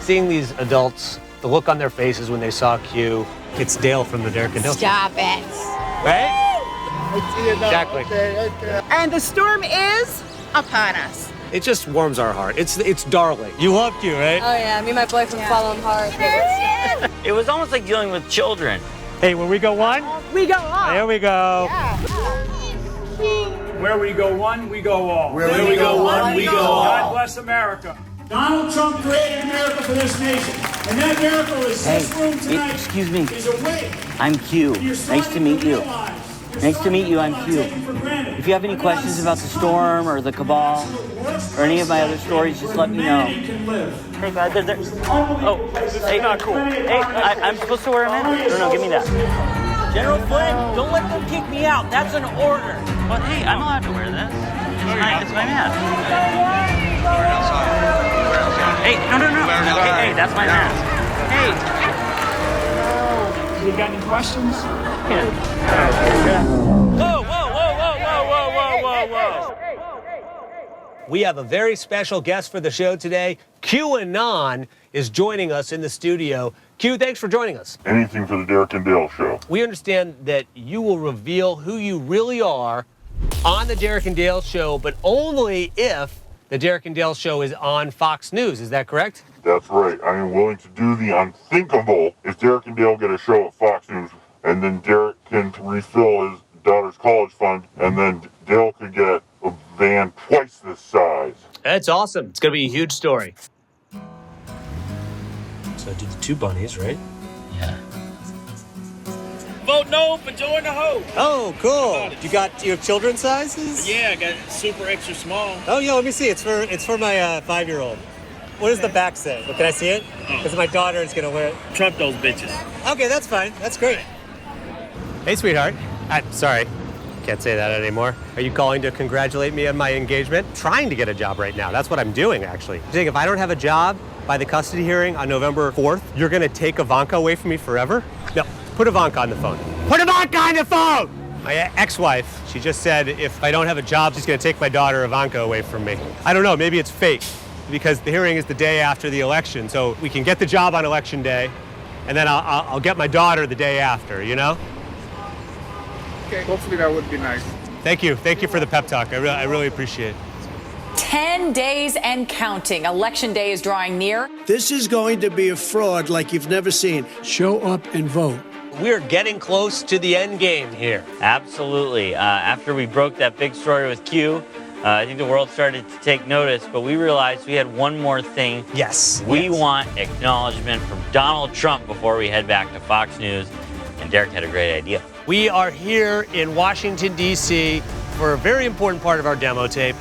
C: Seeing these adults, the look on their faces when they saw Q, it's Dale from the Derek and Dale Show.
P: Stop it.
C: Right?
P: I see it now.
C: Exactly.
P: Okay. And the storm is upon us.
C: It just warms our heart. It's darling. You love Q, right?
P: Oh yeah, me and my boyfriend follow him hard.
G: It was almost like dealing with children.
C: Hey, when we go one,
P: we go on.
C: There we go.
P: Yeah.
L: Where we go one, we go all.
B: Where we go one, we go all.
L: God bless America. Donald Trump created America for this nation. And that miracle is this room tonight.
G: Excuse me.
L: Is awake.
G: I'm Q. Nice to meet you. Nice to meet you, I'm Q. If you have any questions about the storm or the cabal or any of my other stories, just let me know. Hey, guys, hey, not cool. Hey, I'm supposed to wear a mask? No, give me that. General Flynn, don't let them kick me out. That's an order. But hey, I'm allowed to wear this. It's my mask. Hey, no. Hey, that's my mask. Hey.
L: You got any questions?
G: Whoa.
C: We have a very special guest for the show today. QAnon is joining us in the studio. Q, thanks for joining us.
B: Anything for the Derek and Dale Show.
C: We understand that you will reveal who you really are on the Derek and Dale Show, but only if the Derek and Dale Show is on Fox News. Is that correct?
B: That's right. I am willing to do the unthinkable if Derek and Dale get a show at Fox News, and then Derek can refill his daughter's college fund, and then Dale could get a van twice this size.
C: It's awesome. It's going to be a huge story. So I did the 2 bunnies, right?
D: Yeah.
G: Vote no for join the hoe.
C: Oh, cool. You have children's sizes?
G: Yeah, I got super extra small.
C: Oh, yeah, let me see. It's for my 5-year-old. What does the back say? Well, can I see it? Because my daughter is going to wear it.
G: Trump those bitches.
C: Okay, that's fine. That's great. Hey, sweetheart. I'm sorry. Can't say that anymore. Are you calling to congratulate me on my engagement? Trying to get a job right now. That's what I'm doing, actually. You think if I don't have a job by the custody hearing on November 4th, you're going to take Ivanka away from me forever? No. Put Ivanka on the phone. Put Ivanka on the phone! My ex-wife, she just said if I don't have a job, she's going to take my daughter Ivanka away from me. I don't know. Maybe it's fate. Because the hearing is the day after the election, so we can get the job on election day, and then I'll get my daughter the day after, you know?
A: Okay, hopefully that would be nice.
C: Thank you for the pep talk. I really appreciate it.
U: 10 days and counting. Election day is drawing near.
O: This is going to be a fraud like you've never seen. Show up and vote.
C: We're getting close to the end game here.
D: Absolutely. After we broke that big story with Q, I think the world started to take notice, but we realized we had one more thing.
C: Yes.
D: We want acknowledgement from Donald Trump before we head back to Fox News. And Derek had a great idea.
C: We are here in Washington, D.C. for a very important part of our demo tape.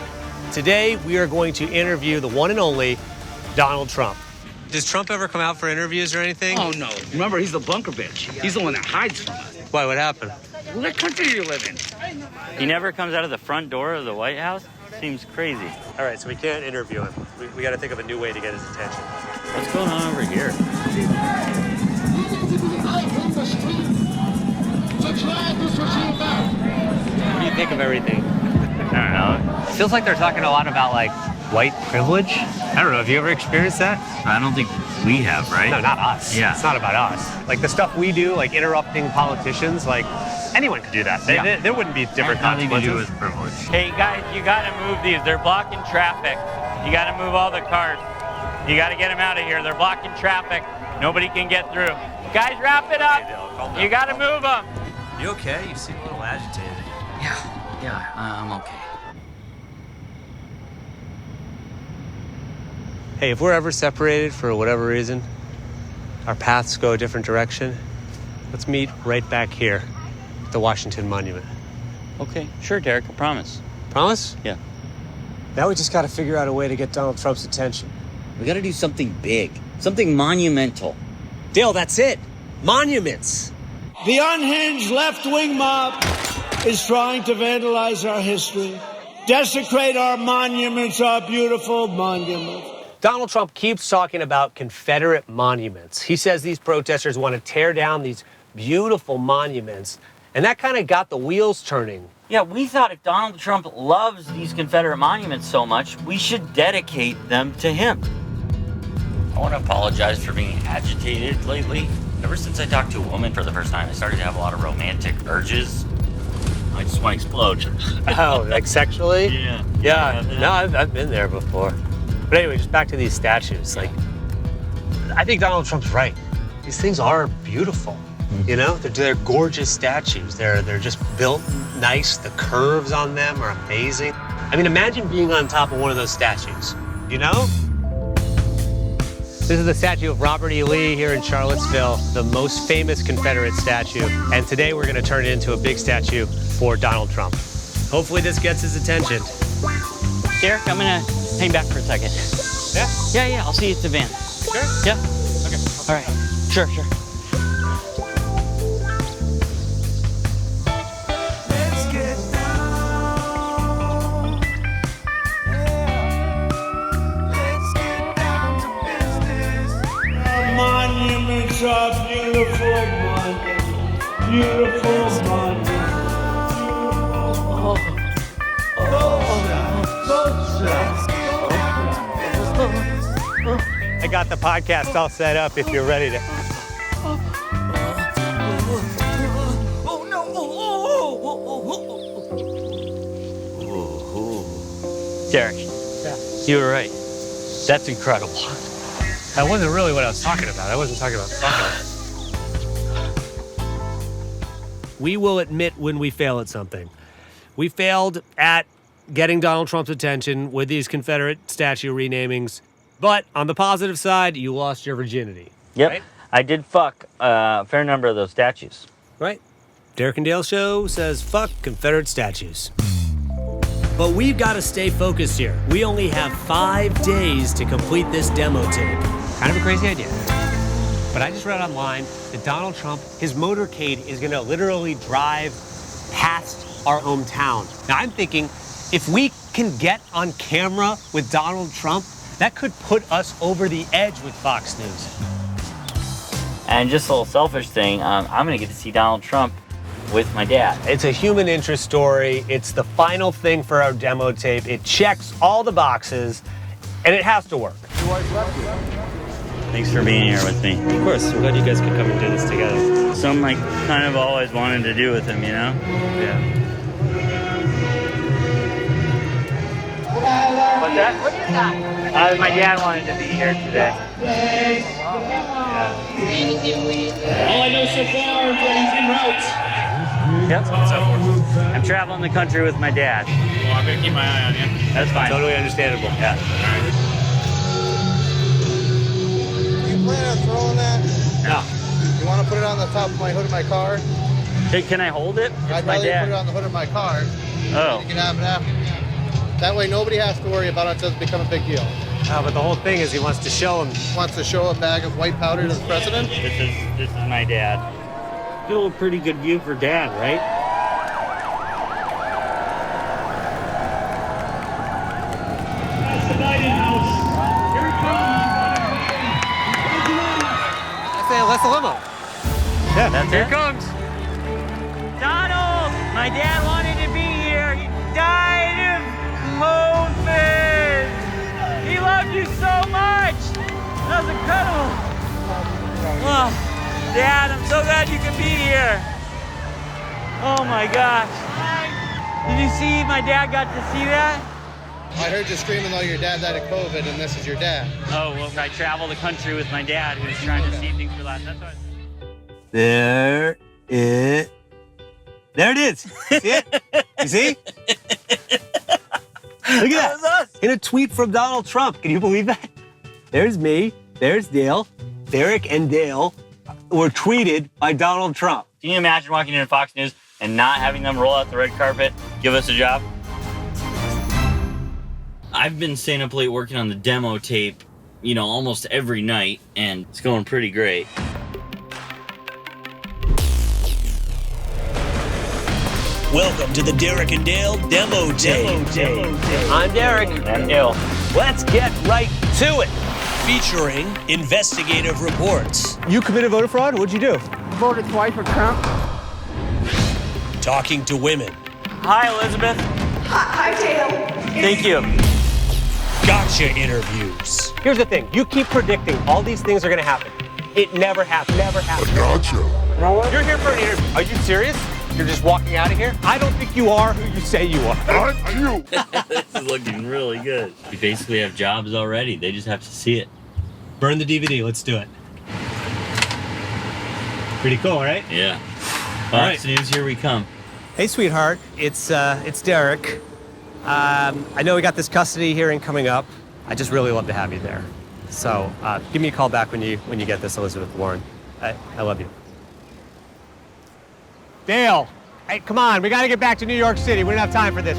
C: Today, we are going to interview the one and only Donald Trump. Does Trump ever come out for interviews or anything?
G: Oh, no. Remember, he's the bunker bitch. He's the one that hides from us.
C: Why, what happened?
G: What country do you live in?
D: He never comes out of the front door of the White House? Seems crazy.
C: All right, so we can't interview him. We got to think of a new way to get his attention.
D: What's going on over here?
C: What do you think of everything?
D: I don't know.
C: It feels like they're talking a lot about, like, white privilege. I don't know. Have you ever experienced that?
D: I don't think we have, right?
C: No, not us.
D: Yeah.
C: It's not about us. Like, the stuff we do, like interrupting politicians, like, anyone could do that. There wouldn't be different consequences.
D: Nothing to do with privilege. Hey, guys, you got to move these. They're blocking traffic. You got to move all the cars. You got to get them out of here. They're blocking traffic. Nobody can get through. Guys, wrap it up. You got to move them.
C: You okay? You seem a little agitated.
G: Yeah, I'm okay.
C: Hey, if we're ever separated for whatever reason, our paths go a different direction, let's meet right back here at the Washington Monument.
D: Okay, sure, Derek, I promise.
C: Promise?
D: Yeah.
C: Now we just got to figure out a way to get Donald Trump's attention.
G: We got to do something big, something monumental.
C: Dale, that's it. Monuments.
O: The unhinged left-wing mob is trying to vandalize our history, desecrate our monuments, our beautiful monuments.
C: Donald Trump keeps talking about Confederate monuments. He says these protesters want to tear down these beautiful monuments, and that kind of got the wheels turning.
D: Yeah, we thought if Donald Trump loves these Confederate monuments so much, we should dedicate them to him. I want to apologize for being agitated lately. Ever since I talked to a woman for the first time, I started to have a lot of romantic urges. I just want to explode.
C: Oh, like sexually?
D: Yeah.
C: Yeah, no, I've been there before. But anyway, just back to these statues. Like, I think Donald Trump's right. These things are beautiful. You know, they're gorgeous statues. They're just built nice. The curves on them are amazing. I mean, imagine being on top of one of those statues, you know? This is the statue of Robert E. Lee here in Charlottesville, the most famous Confederate statue. And today we're gonna turn it into a big statue for Donald Trump. Hopefully this gets his attention.
G: Derek, I'm gonna hang back for a second.
C: Yeah?
G: Yeah, I'll see you at the van.
C: Sure?
G: Yeah?
C: Okay.
G: All right. Sure.
O: Monuments are beautiful monuments. Beautiful monuments.
C: I got the podcast all set up if you're ready to.
G: Derek, you were right. That's incredible.
C: That wasn't really what I was talking about. I wasn't talking about fucking. We will admit when we fail at something. We failed at getting Donald Trump's attention with these Confederate statue renamings. But on the positive side, you lost your virginity.
D: Yep.
C: Right?
D: I did fuck a fair number of those statues.
C: Right. Derek and Dale Show says fuck Confederate statues. But we've got to stay focused here. We only have 5 days to complete this demo tape. Kind of a crazy idea. But I just read online that Donald Trump, his motorcade is going to literally drive past our hometown. Now I'm thinking, if we can get on camera with Donald Trump, that could put us over the edge with Fox News.
D: And just a little selfish thing, I'm gonna get to see Donald Trump with my dad.
C: It's a human interest story. It's the final thing for our demo tape. It checks all the boxes, and it has to work.
D: Thanks for being here with me.
C: Of course, I'm glad you guys could come and do this together.
D: Something I kind of always wanted to do with him, you know?
C: Yeah.
D: What's that?
P: What is that?
D: My dad wanted to be here today.
L: All I know so far is that he's en route.
D: Yep. I'm traveling the country with my dad.
A: Well, I'm gonna keep my eye on you.
D: That's fine.
C: Totally understandable.
D: Yeah.
J: You plan on throwing that?
D: No.
J: You want to put it on the top of my hood of my car?
D: Hey, can I hold it?
J: I'd rather you put it on the hood of my car.
D: Oh.
J: You can have it after. That way nobody has to worry about it. It doesn't become a big deal.
C: But the whole thing is he wants to show him.
J: Wants to show a bag of white powder to the president?
D: This is my dad. Still a pretty good view for dad, right?
L: That's the Biden house. Here he comes.
C: That's the limo. Yeah,
D: That's
C: here
D: it?
C: it comes.
D: Donald! My dad wanted to be here. He died of COVID. He loved you so much. That was incredible. Oh, Dad, I'm so glad you could be here. Oh my gosh. Did you see my dad got to see that?
J: I heard you screaming though your dad died of COVID and this is your dad.
D: Oh, well, I travel the country with my dad who's trying to see things for that. That's why.
C: There it is. You see it? You see? Look at that. In a tweet from Donald Trump. Can you believe that? There's me. There's Dale. Derek and Dale were tweeted by Donald Trump.
D: Can you imagine walking into Fox News and not having them roll out the red carpet, give us a job? I've been staying up late working on the demo tape, you know, almost every night, and it's going pretty great.
W: Welcome to the Derek and Dale Demo Tape.
C: I'm Derek.
D: I'm Dale.
C: Let's get right to it.
W: Featuring investigative reports.
C: You committed voter fraud? What'd you do?
P: Voted twice for Trump.
W: Talking to women.
D: Hi, Elizabeth.
N: Hi, Dale.
D: Thank you.
W: Gotcha interviews.
C: Here's the thing. You keep predicting all these things are going to happen. It never happens. Never happens.
B: Gotcha.
C: You're here for an interview. Are you serious? You're just walking out of here? I don't think you are who you say you are.
B: Not you.
D: This is looking really good. We basically have jobs already. They just have to see it.
C: Burn the DVD. Let's do it. Pretty cool, right?
D: Yeah.
C: All right.
D: Fox News, here we come.
C: Hey, sweetheart. It's Derek. I know we got this custody hearing coming up. I just really love to have you there. So give me a call back when you get this, Elizabeth Warren. I love you. Dale, hey, come on. We got to get back to New York City. We don't have time for this.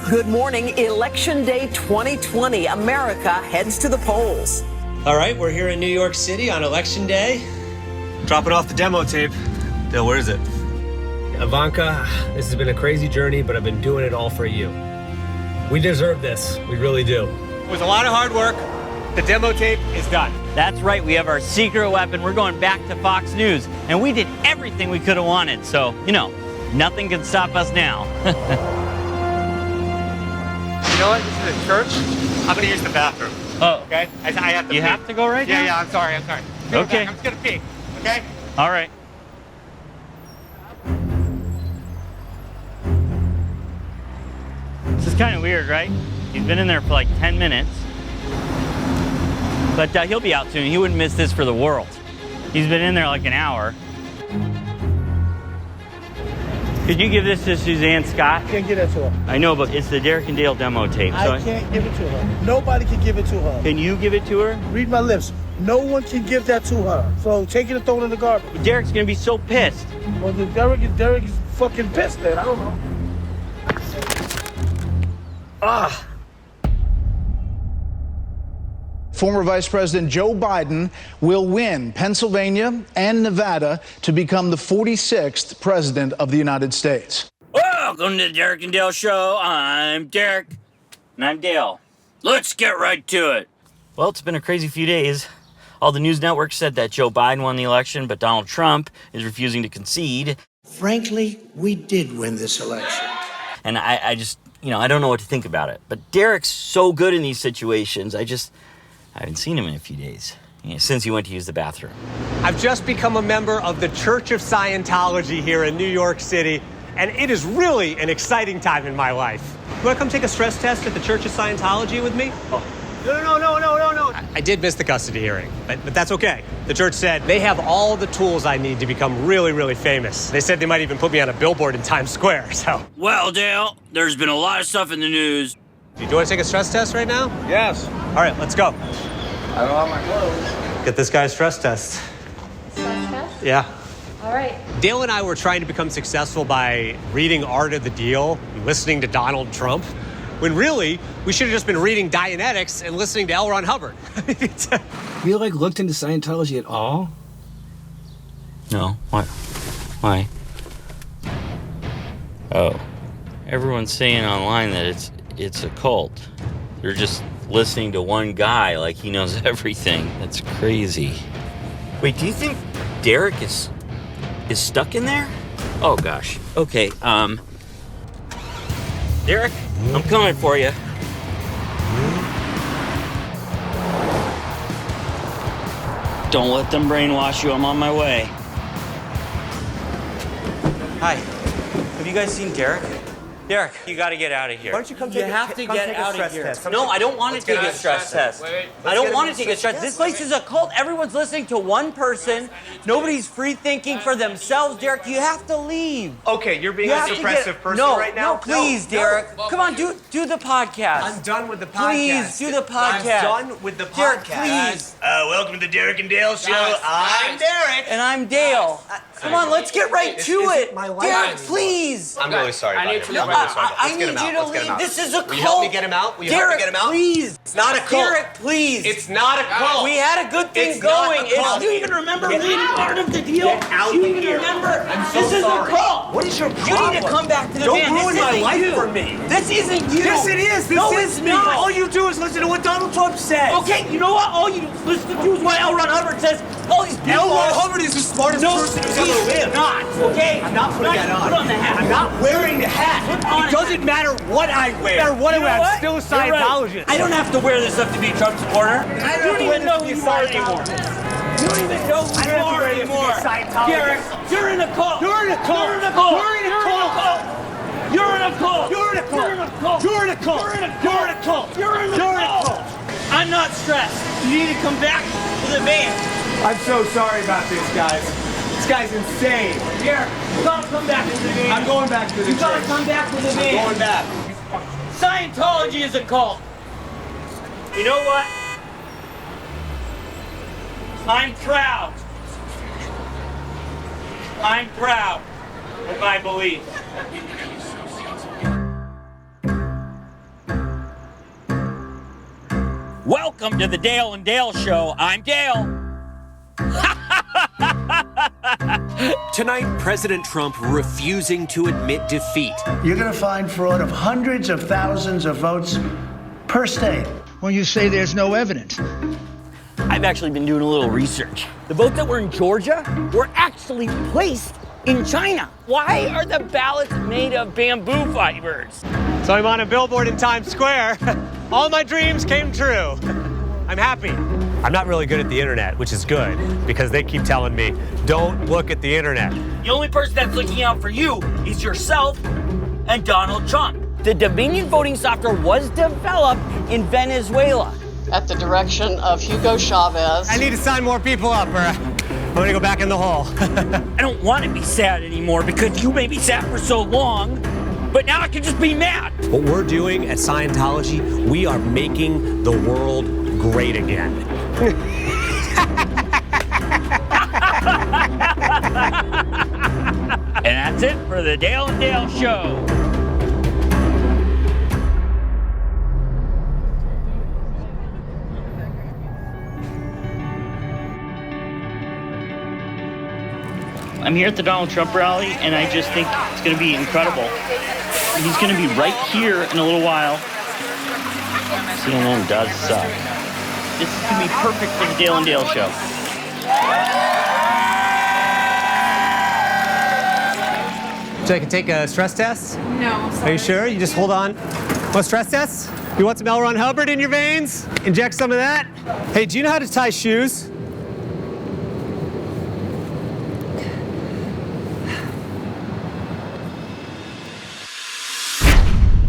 K: Good morning. Election Day 2020. America heads to the polls.
C: All right, we're here in New York City on Election Day. Dropping off the demo tape. Dale, where is it? Ivanka, this has been a crazy journey, but I've been doing it all for you. We deserve this. We really do. It was a lot of hard work. The demo tape is done.
D: That's right, we have our secret weapon. We're going back to Fox News, and we did everything we could have wanted. So, you know, nothing can stop us now.
C: You know what? This is a church. I'm going to use the bathroom.
D: Oh.
C: Okay? I have to
D: You
C: pee.
D: have to go right now?
C: Yeah, I'm sorry. Go
D: Okay.
C: back. I'm just going to pee. Okay?
D: All right. This is kind of weird, right? He's been in there for like 10 minutes. But he'll be out soon. He wouldn't miss this for the world. He's been in there like an hour.
G: Could you give this to Suzanne Scott?
O: Can't give that to her.
G: I know, but it's the Derek and Dale demo tape. So
O: I can't give it to her. Nobody can give it to her.
G: Can you give it to her?
O: Read my lips. No one can give that to her. So take it and throw it in the garbage.
G: But Derek's gonna be so pissed.
O: Well, Derek is fucking pissed then. I don't know.
Q: Ah. Former Vice President Joe Biden will win Pennsylvania and Nevada to become the 46th president of the United States.
G: Welcome to the Derek and Dale Show. I'm Derek. And I'm Dale. Let's get right to it. Well, it's been a crazy few days. All the news networks said that Joe Biden won the election, but Donald Trump is refusing to concede.
O: Frankly, we did win this election.
G: And I just, I don't know what to think about it. But Derek's so good in these situations. I haven't seen him in a few days, since he went to use the bathroom.
C: I've just become a member of the Church of Scientology here in New York City, and it is really an exciting time in my life. You want to come take a stress test at the Church of Scientology with me? Oh. No. I did miss the custody hearing, but that's okay. The church said they have all the tools I need to become really, really famous. They said they might even put me on a billboard in Times Square, so.
G: Well, Dale, there's been a lot of stuff in the news.
C: Do you want to take a stress test right now?
V: Yes.
C: All right, let's go.
V: I don't have my clothes.
C: Get this guy's stress test.
R: Stress test?
C: Yeah.
R: All right.
C: Dale and I were trying to become successful by reading Art of the Deal and listening to Donald Trump, when really, we should have just been reading Dianetics and listening to L. Ron Hubbard.
W: Have you, looked into Scientology at all?
G: No. What? Why? Oh. Everyone's saying online that it's a cult. They're just listening to one guy like he knows everything. That's crazy. Wait, do you think Derek is stuck in there? Oh gosh. Okay, Derek, I'm coming for you. Don't let them brainwash you. I'm on my way. Hi. Have you guys seen Derek? Derek, you got to get out of here.
C: Why don't you come
G: take a stress test? No, I don't want to take a stress test. I don't want to take a stress test. This place is a cult. Everyone's listening to one person. Nobody's free thinking for themselves. Derek, you have to leave.
C: Okay, you're being a suppressive person right now?
G: No, please, Derek. Come on, do the podcast.
C: I'm done with the podcast.
G: Please, do the podcast.
C: I'm done with the podcast.
G: Derek, please.
C: Welcome to the Derek and Dale Show. I'm Derek.
G: And I'm Dale. Come on, let's get right to it. Derek, please.
C: I'm really sorry about it.
G: I need you to leave. This is a cult.
C: Will you help me get him out?
G: Derek, please.
C: It's not a cult.
G: Derek, please.
C: It's not a cult.
G: We had a good thing going. Do you even remember reading Art of the Deal? Do you even remember? This is a cult.
C: What is your problem?
G: You need to come back to the
C: Don't
G: band.
C: ruin my life for me.
G: This isn't you.
C: Yes, it is.
G: No, it's not.
C: All you do is listen to what Donald Trump says.
G: Okay, you know what? All you listen to is what L. Ron Hubbard says. All these people.
C: L. Ron Hubbard is the smartest person who's ever lived.
G: Not, okay?
C: I'm not putting that on.
G: Put on the hat.
C: I'm not wearing the hat. It doesn't matter what I wear. I'm still a Scientologist.
G: I don't have to wear this up to be a Trump supporter. I don't even know who you are anymore. You don't even know who you are anymore. Derek, you're in a cult. You're in a cult. You're in a cult. You're in a cult. You're in a cult. You're in a cult. You're in a cult. You're in a cult. You're in a cult. You're in a cult. I'm not stressed. You need to come back to the band.
C: I'm so sorry about this, guys. This guy's insane.
G: Derek, you gotta come back to the band.
C: I'm going back to the church.
G: You gotta come back to the band.
C: I'm going back.
G: Scientology is a cult. You know what? I'm proud. I'm proud of my beliefs. Welcome to the Dale and Dale Show. I'm Dale.
S: Tonight, President Trump refusing to admit defeat.
O: You're going to find fraud of hundreds of thousands of votes per state.
X: When you say there's no evidence.
G: I've actually been doing a little research. The votes that were in Georgia were actually placed in China. Why are the ballots made of bamboo fibers?
C: So I'm on a billboard in Times Square. All my dreams came true. I'm happy. I'm not really good at the internet, which is good, because they keep telling me, don't look at the internet.
G: The only person that's looking out for you is yourself and Donald Trump. The Dominion voting software was developed in Venezuela.
T: At the direction of Hugo Chavez.
C: I need to sign more people up, or I'm gonna go back in the hall.
G: I don't want to be sad anymore because you made me sad for so long, but now I can just be mad.
C: What we're doing at Scientology, we are making the world great again.
G: And that's it for the Dale and Dale Show. I'm here at the Donald Trump rally, and I just think it's going to be incredible. He's going to be right here in a little while. CNN does suck. This is going to be perfect for the Dale and Dale Show.
C: So I can take a stress test?
R: No, sorry.
C: Are you sure? You just hold on. Want stress tests? You want some L. Ron Hubbard in your veins? Inject some of that? Hey, do you know how to tie shoes?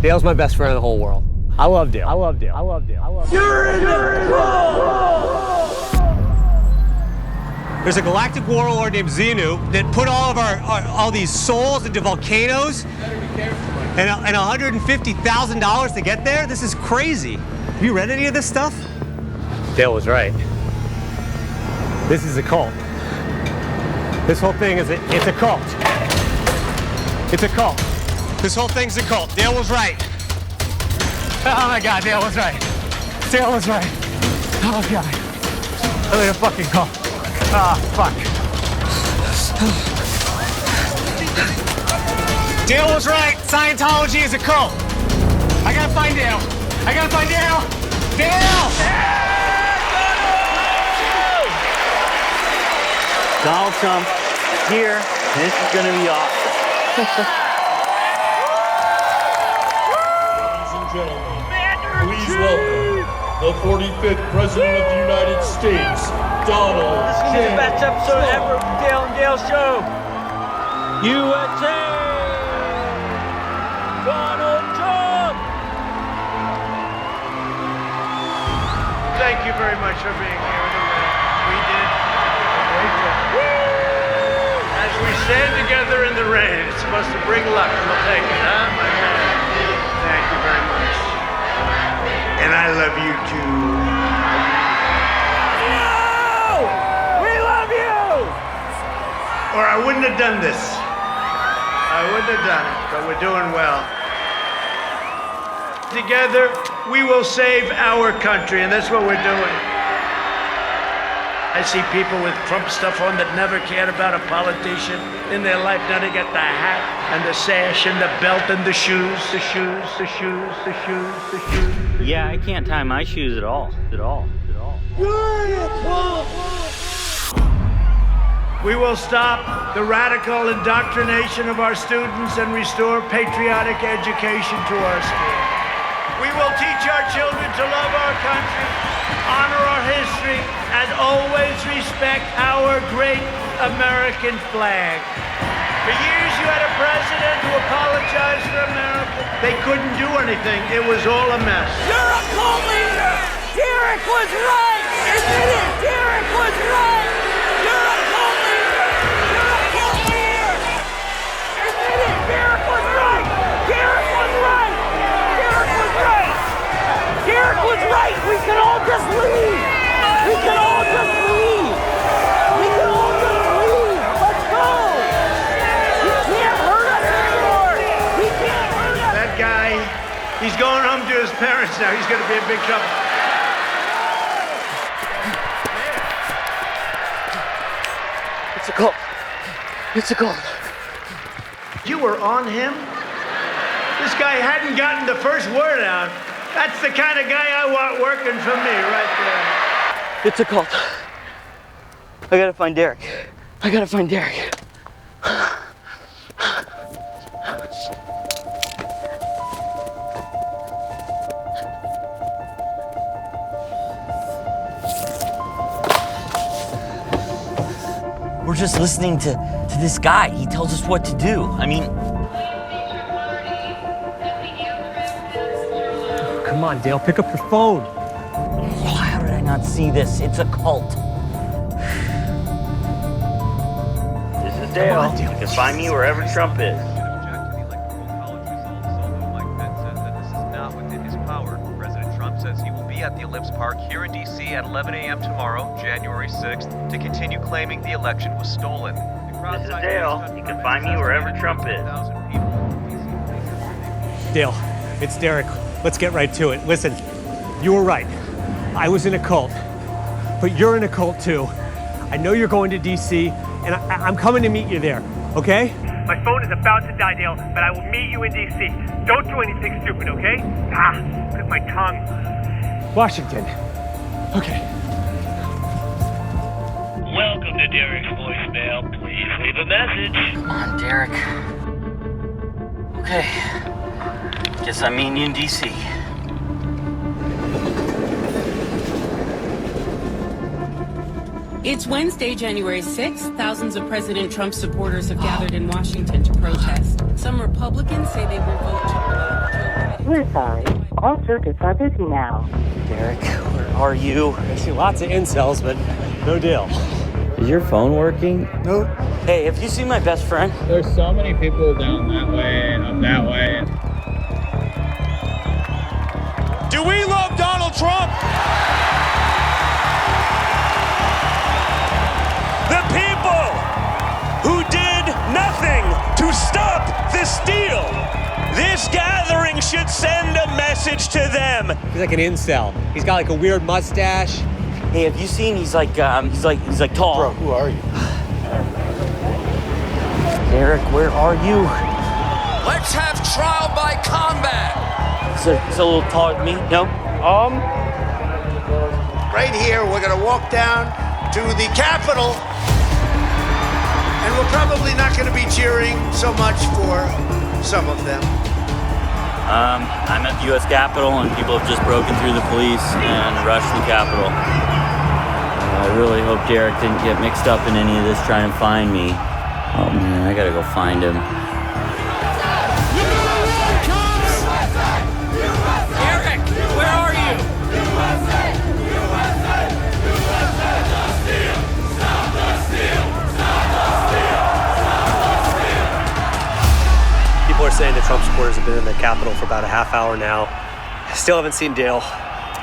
C: Dale's my best friend in the whole world. I love Dale. I love Dale. I love Dale. I love Dale.
G: You're in
C: There's a galactic warlord named Xenu that put all of all these souls into volcanoes and $150,000 to get there? This is crazy. Have you read any of this stuff? Dale was right. This is a cult. This whole thing is it's a cult. It's a cult. This whole thing's a cult. Dale was right. Oh my God, Dale was right. Dale was right. Oh God. I'm in a fucking cult. Ah, fuck. Dale was right. Scientology is a cult. I gotta find Dale. I gotta find Dale. Dale!
G: Donald Trump here. This is going to be awesome.
E: Please welcome the 45th President of the United States, Donald J.
G: This is the best episode ever of the Dale and Dale Show. USA! Donald Trump!
O: Thank you very much for being here. We did a great job. As we stand together in the rain, it's supposed to bring luck. We'll take it, huh, my man? Thank you very much. And I love you too.
G: We love you!
O: Or I wouldn't have done this. I wouldn't have done it, but we're doing well. Together, we will save our country, and that's what we're doing. I see people with Trump stuff on that never cared about a politician in their life. Now they got the hat and the sash and the belt and the shoes, the shoes, the shoes, the shoes, the shoes.
G: Yeah, I can't tie my shoes at all.
O: We will stop the radical indoctrination of our students and restore patriotic education to our schools. We will teach our children to love our country, honor our history, and always respect our great American flag. For years you had a president who apologized for America. They couldn't do anything. It was all a mess.
G: You're a cult leader! Derek was right! Admit it! Derek was right! You're a cult leader! You're a cult leader! Admit it! Derek was right! Derek was right! Derek was right! Derek was right! We can all just leave! We can all just leave! We can all just leave! Let's go! He can't hurt us anymore! He can't hurt us!
O: That guy, he's going home to his parents now. He's going to be in big trouble.
G: It's a cult. It's a cult.
O: You were on him? This guy hadn't gotten the first word out. That's the kind of guy I want working for me right there.
G: It's a cult. I gotta find Derek. I gotta find Derek. We're just listening to this guy. He tells us what to do. I mean...
C: Oh, come on, Dale, pick up your phone.
G: How did I not see this? It's a cult. Dale. You can find me wherever Trump is.
F: At the Ellipse Park here in D.C. at 11 a.m. tomorrow, January 6th, to continue claiming the election was stolen.
G: This is Dale. You can find me wherever Trump is.
C: Dale, it's Derek. Let's get right to it. Listen, you were right. I was in a cult, but you're in a cult too. I know you're going to D.C., and I'm coming to meet you there, okay?
H: My phone is about to die, Dale, but I will meet you in D.C. Don't do anything stupid, okay? With my tongue.
C: Washington. Okay.
H: Welcome to Derek's voicemail. Please leave a message.
G: Come on, Derek. Okay. Guess I'm meeting you in D.C.
I: It's Wednesday, January 6th. Thousands of President Trump supporters have gathered in Washington to protest. Some Republicans say they will vote to block Joe Biden.
T: We're sorry. All circuits are busy now.
G: Derek, where are you?
C: I see lots of incels, but no deal.
G: Is your phone working?
C: No.
G: Hey, have you seen my best friend?
A: There's so many people down that way and up that way.
O: Do we love Donald Trump? The people who did nothing to stop the steal. This gathering should send a message to them.
C: He's like an incel. He's got like a weird mustache.
G: Hey, have you seen? He's like tall.
J: Bro, who are you?
G: Derek, where are you?
O: Let's have trial by combat.
G: He's a little taller than me. No.
O: Right here, we're gonna walk down to the Capitol, and we're probably not gonna be cheering so much for some of them.
G: I'm at the U.S. Capitol, and people have just broken through the police and rushed the Capitol. I really hope Derek didn't get mixed up in any of this trying to find me. Oh man, I gotta go find him.
H: Derek, where are you?
C: People are saying the Trump supporters have been in the Capitol for about a half hour now. Still haven't seen Dale.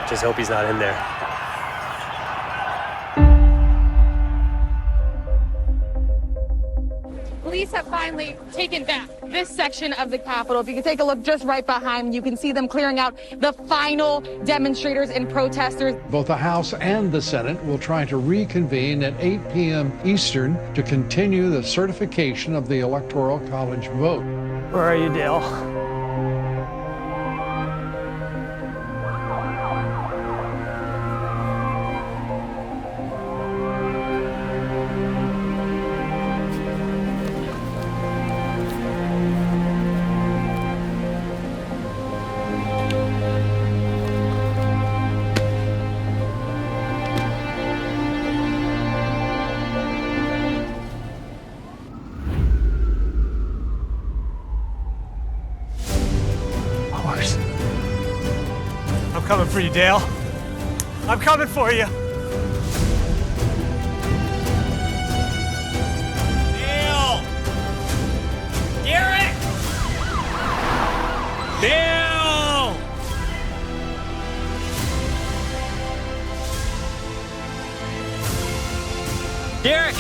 C: Just hope he's not in there.
Y: Police have finally taken back this section of the Capitol. If you can take a look just right behind, you can see them clearing out the final demonstrators and protesters.
Z: Both the House and the Senate will try to reconvene at 8 p.m. Eastern to continue the certification of the Electoral College vote.
C: Where are you, Dale? I'm coming for you, Dale. I'm coming for you.
H: Dale! Derek!
C: Dale!
G: Derek!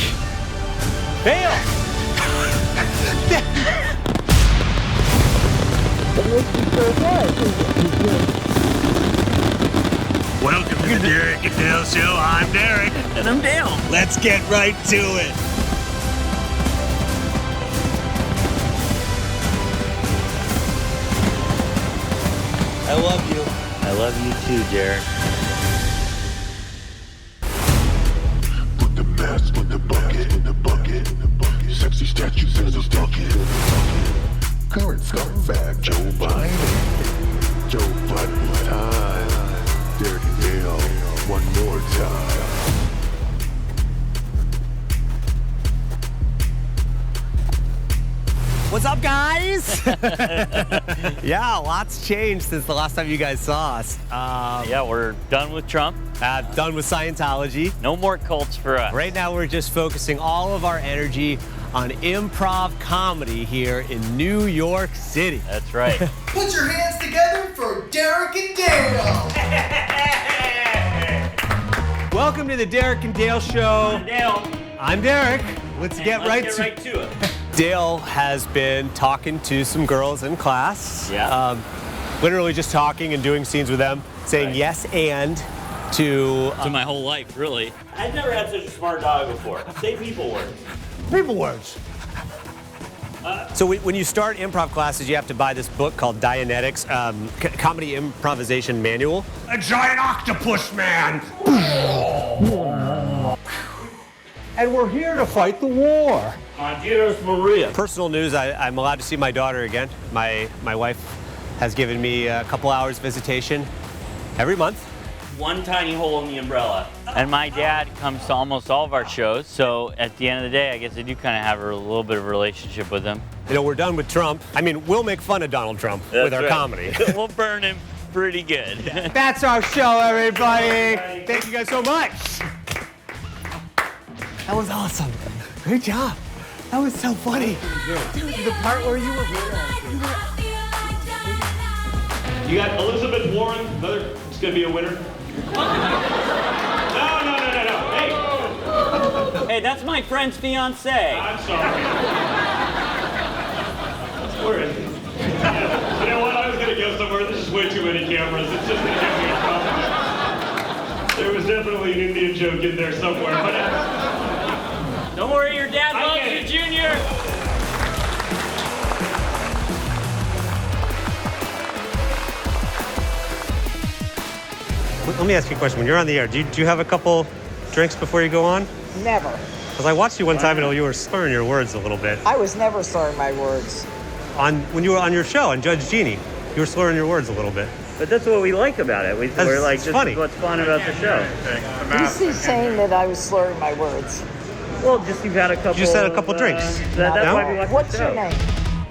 C: Dale!
H: Welcome to the Derek and Dale Show. I'm Derek.
G: And I'm Dale.
H: Let's get right to it.
C: I love you.
G: I love you too, Derek.
B: Put the mask in the bucket, in the bucket, in the bucket. Sexy statues in the bucket. Current scumbag Joe Biden. Joe Biden time. Derek and Dale, one more time.
C: What's up, guys? Yeah, lots changed since the last time you guys saw us.
D: Yeah, we're done with Trump.
C: Done with Scientology.
D: No more cults for us.
C: Right now, we're just focusing all of our energy on improv comedy here in New York City.
D: That's right.
K: Put your hands together for Derek and Dale.
C: Welcome to the Derek and Dale Show.
G: I'm Dale.
C: I'm Derek. Let's get right
G: to it.
C: Dale has been talking to some girls in class.
G: Yeah.
C: Literally just talking and doing scenes with them, saying yes and to
G: my whole life, really. I've never had such a smart dog before. Say people words.
C: people words. So when you start improv classes, you have to buy this book called Dianetics, Comedy Improvisation Manual.
K: A giant octopus man.
C: And we're here to fight the war.
G: Adios, Maria.
C: Personal news, I'm allowed to see my daughter again. My wife has given me a couple hours visitation every month.
G: One tiny hole in the umbrella.
D: And my dad comes to almost all of our shows, so at the end of the day, I guess I do kind of have a little bit of a relationship with him.
C: You know, we're done with Trump. I mean, we'll make fun of Donald Trump with our comedy.
D: We'll burn him pretty good.
C: That's our show, everybody. Thank you guys so much. That was awesome. Great job. That was so funny. Dude, the part where you were...
V: You got Elizabeth Warren, it's gonna be a winner. No. Hey!
G: Hey, that's my friend's fiance.
V: I'm sorry. Where is it? You know what? I was gonna go somewhere. There's just way too many cameras. It's just gonna get me in trouble. There was definitely an Indian joke in there somewhere, but
G: don't worry, your dad loves you, Junior.
C: Let me ask you a question. When you're on the air, do you have a couple drinks before you go on?
L: Never.
C: Because I watched you one time and you were slurring your words a little bit.
L: I was never slurring my words.
C: When you were on your show, on Judge Jeannie, you were slurring your words a little bit.
G: But that's what we like about it. We're like, this
C: funny.
G: is what's fun about the show.
L: He's saying that I was slurring my words.
G: Well, just you've had a couple.
C: You just had a couple drinks.
G: That's
C: No?
G: why we watch
L: What's
G: the show.
L: your name?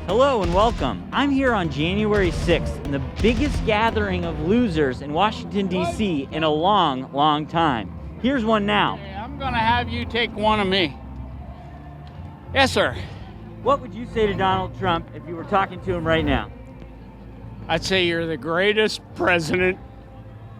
G: Hello and welcome. I'm here on January 6th in the biggest gathering of losers in Washington, D.C. in a long, long time. Here's one now.
M: Hey, I'm gonna have you take one of me. Yes, sir.
G: What would you say to Donald Trump if you were talking to him right now?
M: I'd say you're the greatest president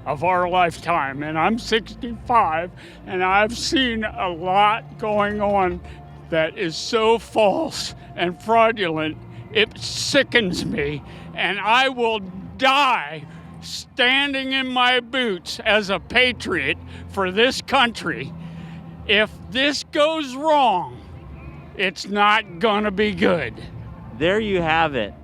M: of our lifetime, and I'm 65, and I've seen a lot going on that is so false and fraudulent, it sickens me, and I will die standing in my boots as a patriot for this country. If this goes wrong, it's not gonna be good.
G: There you have it.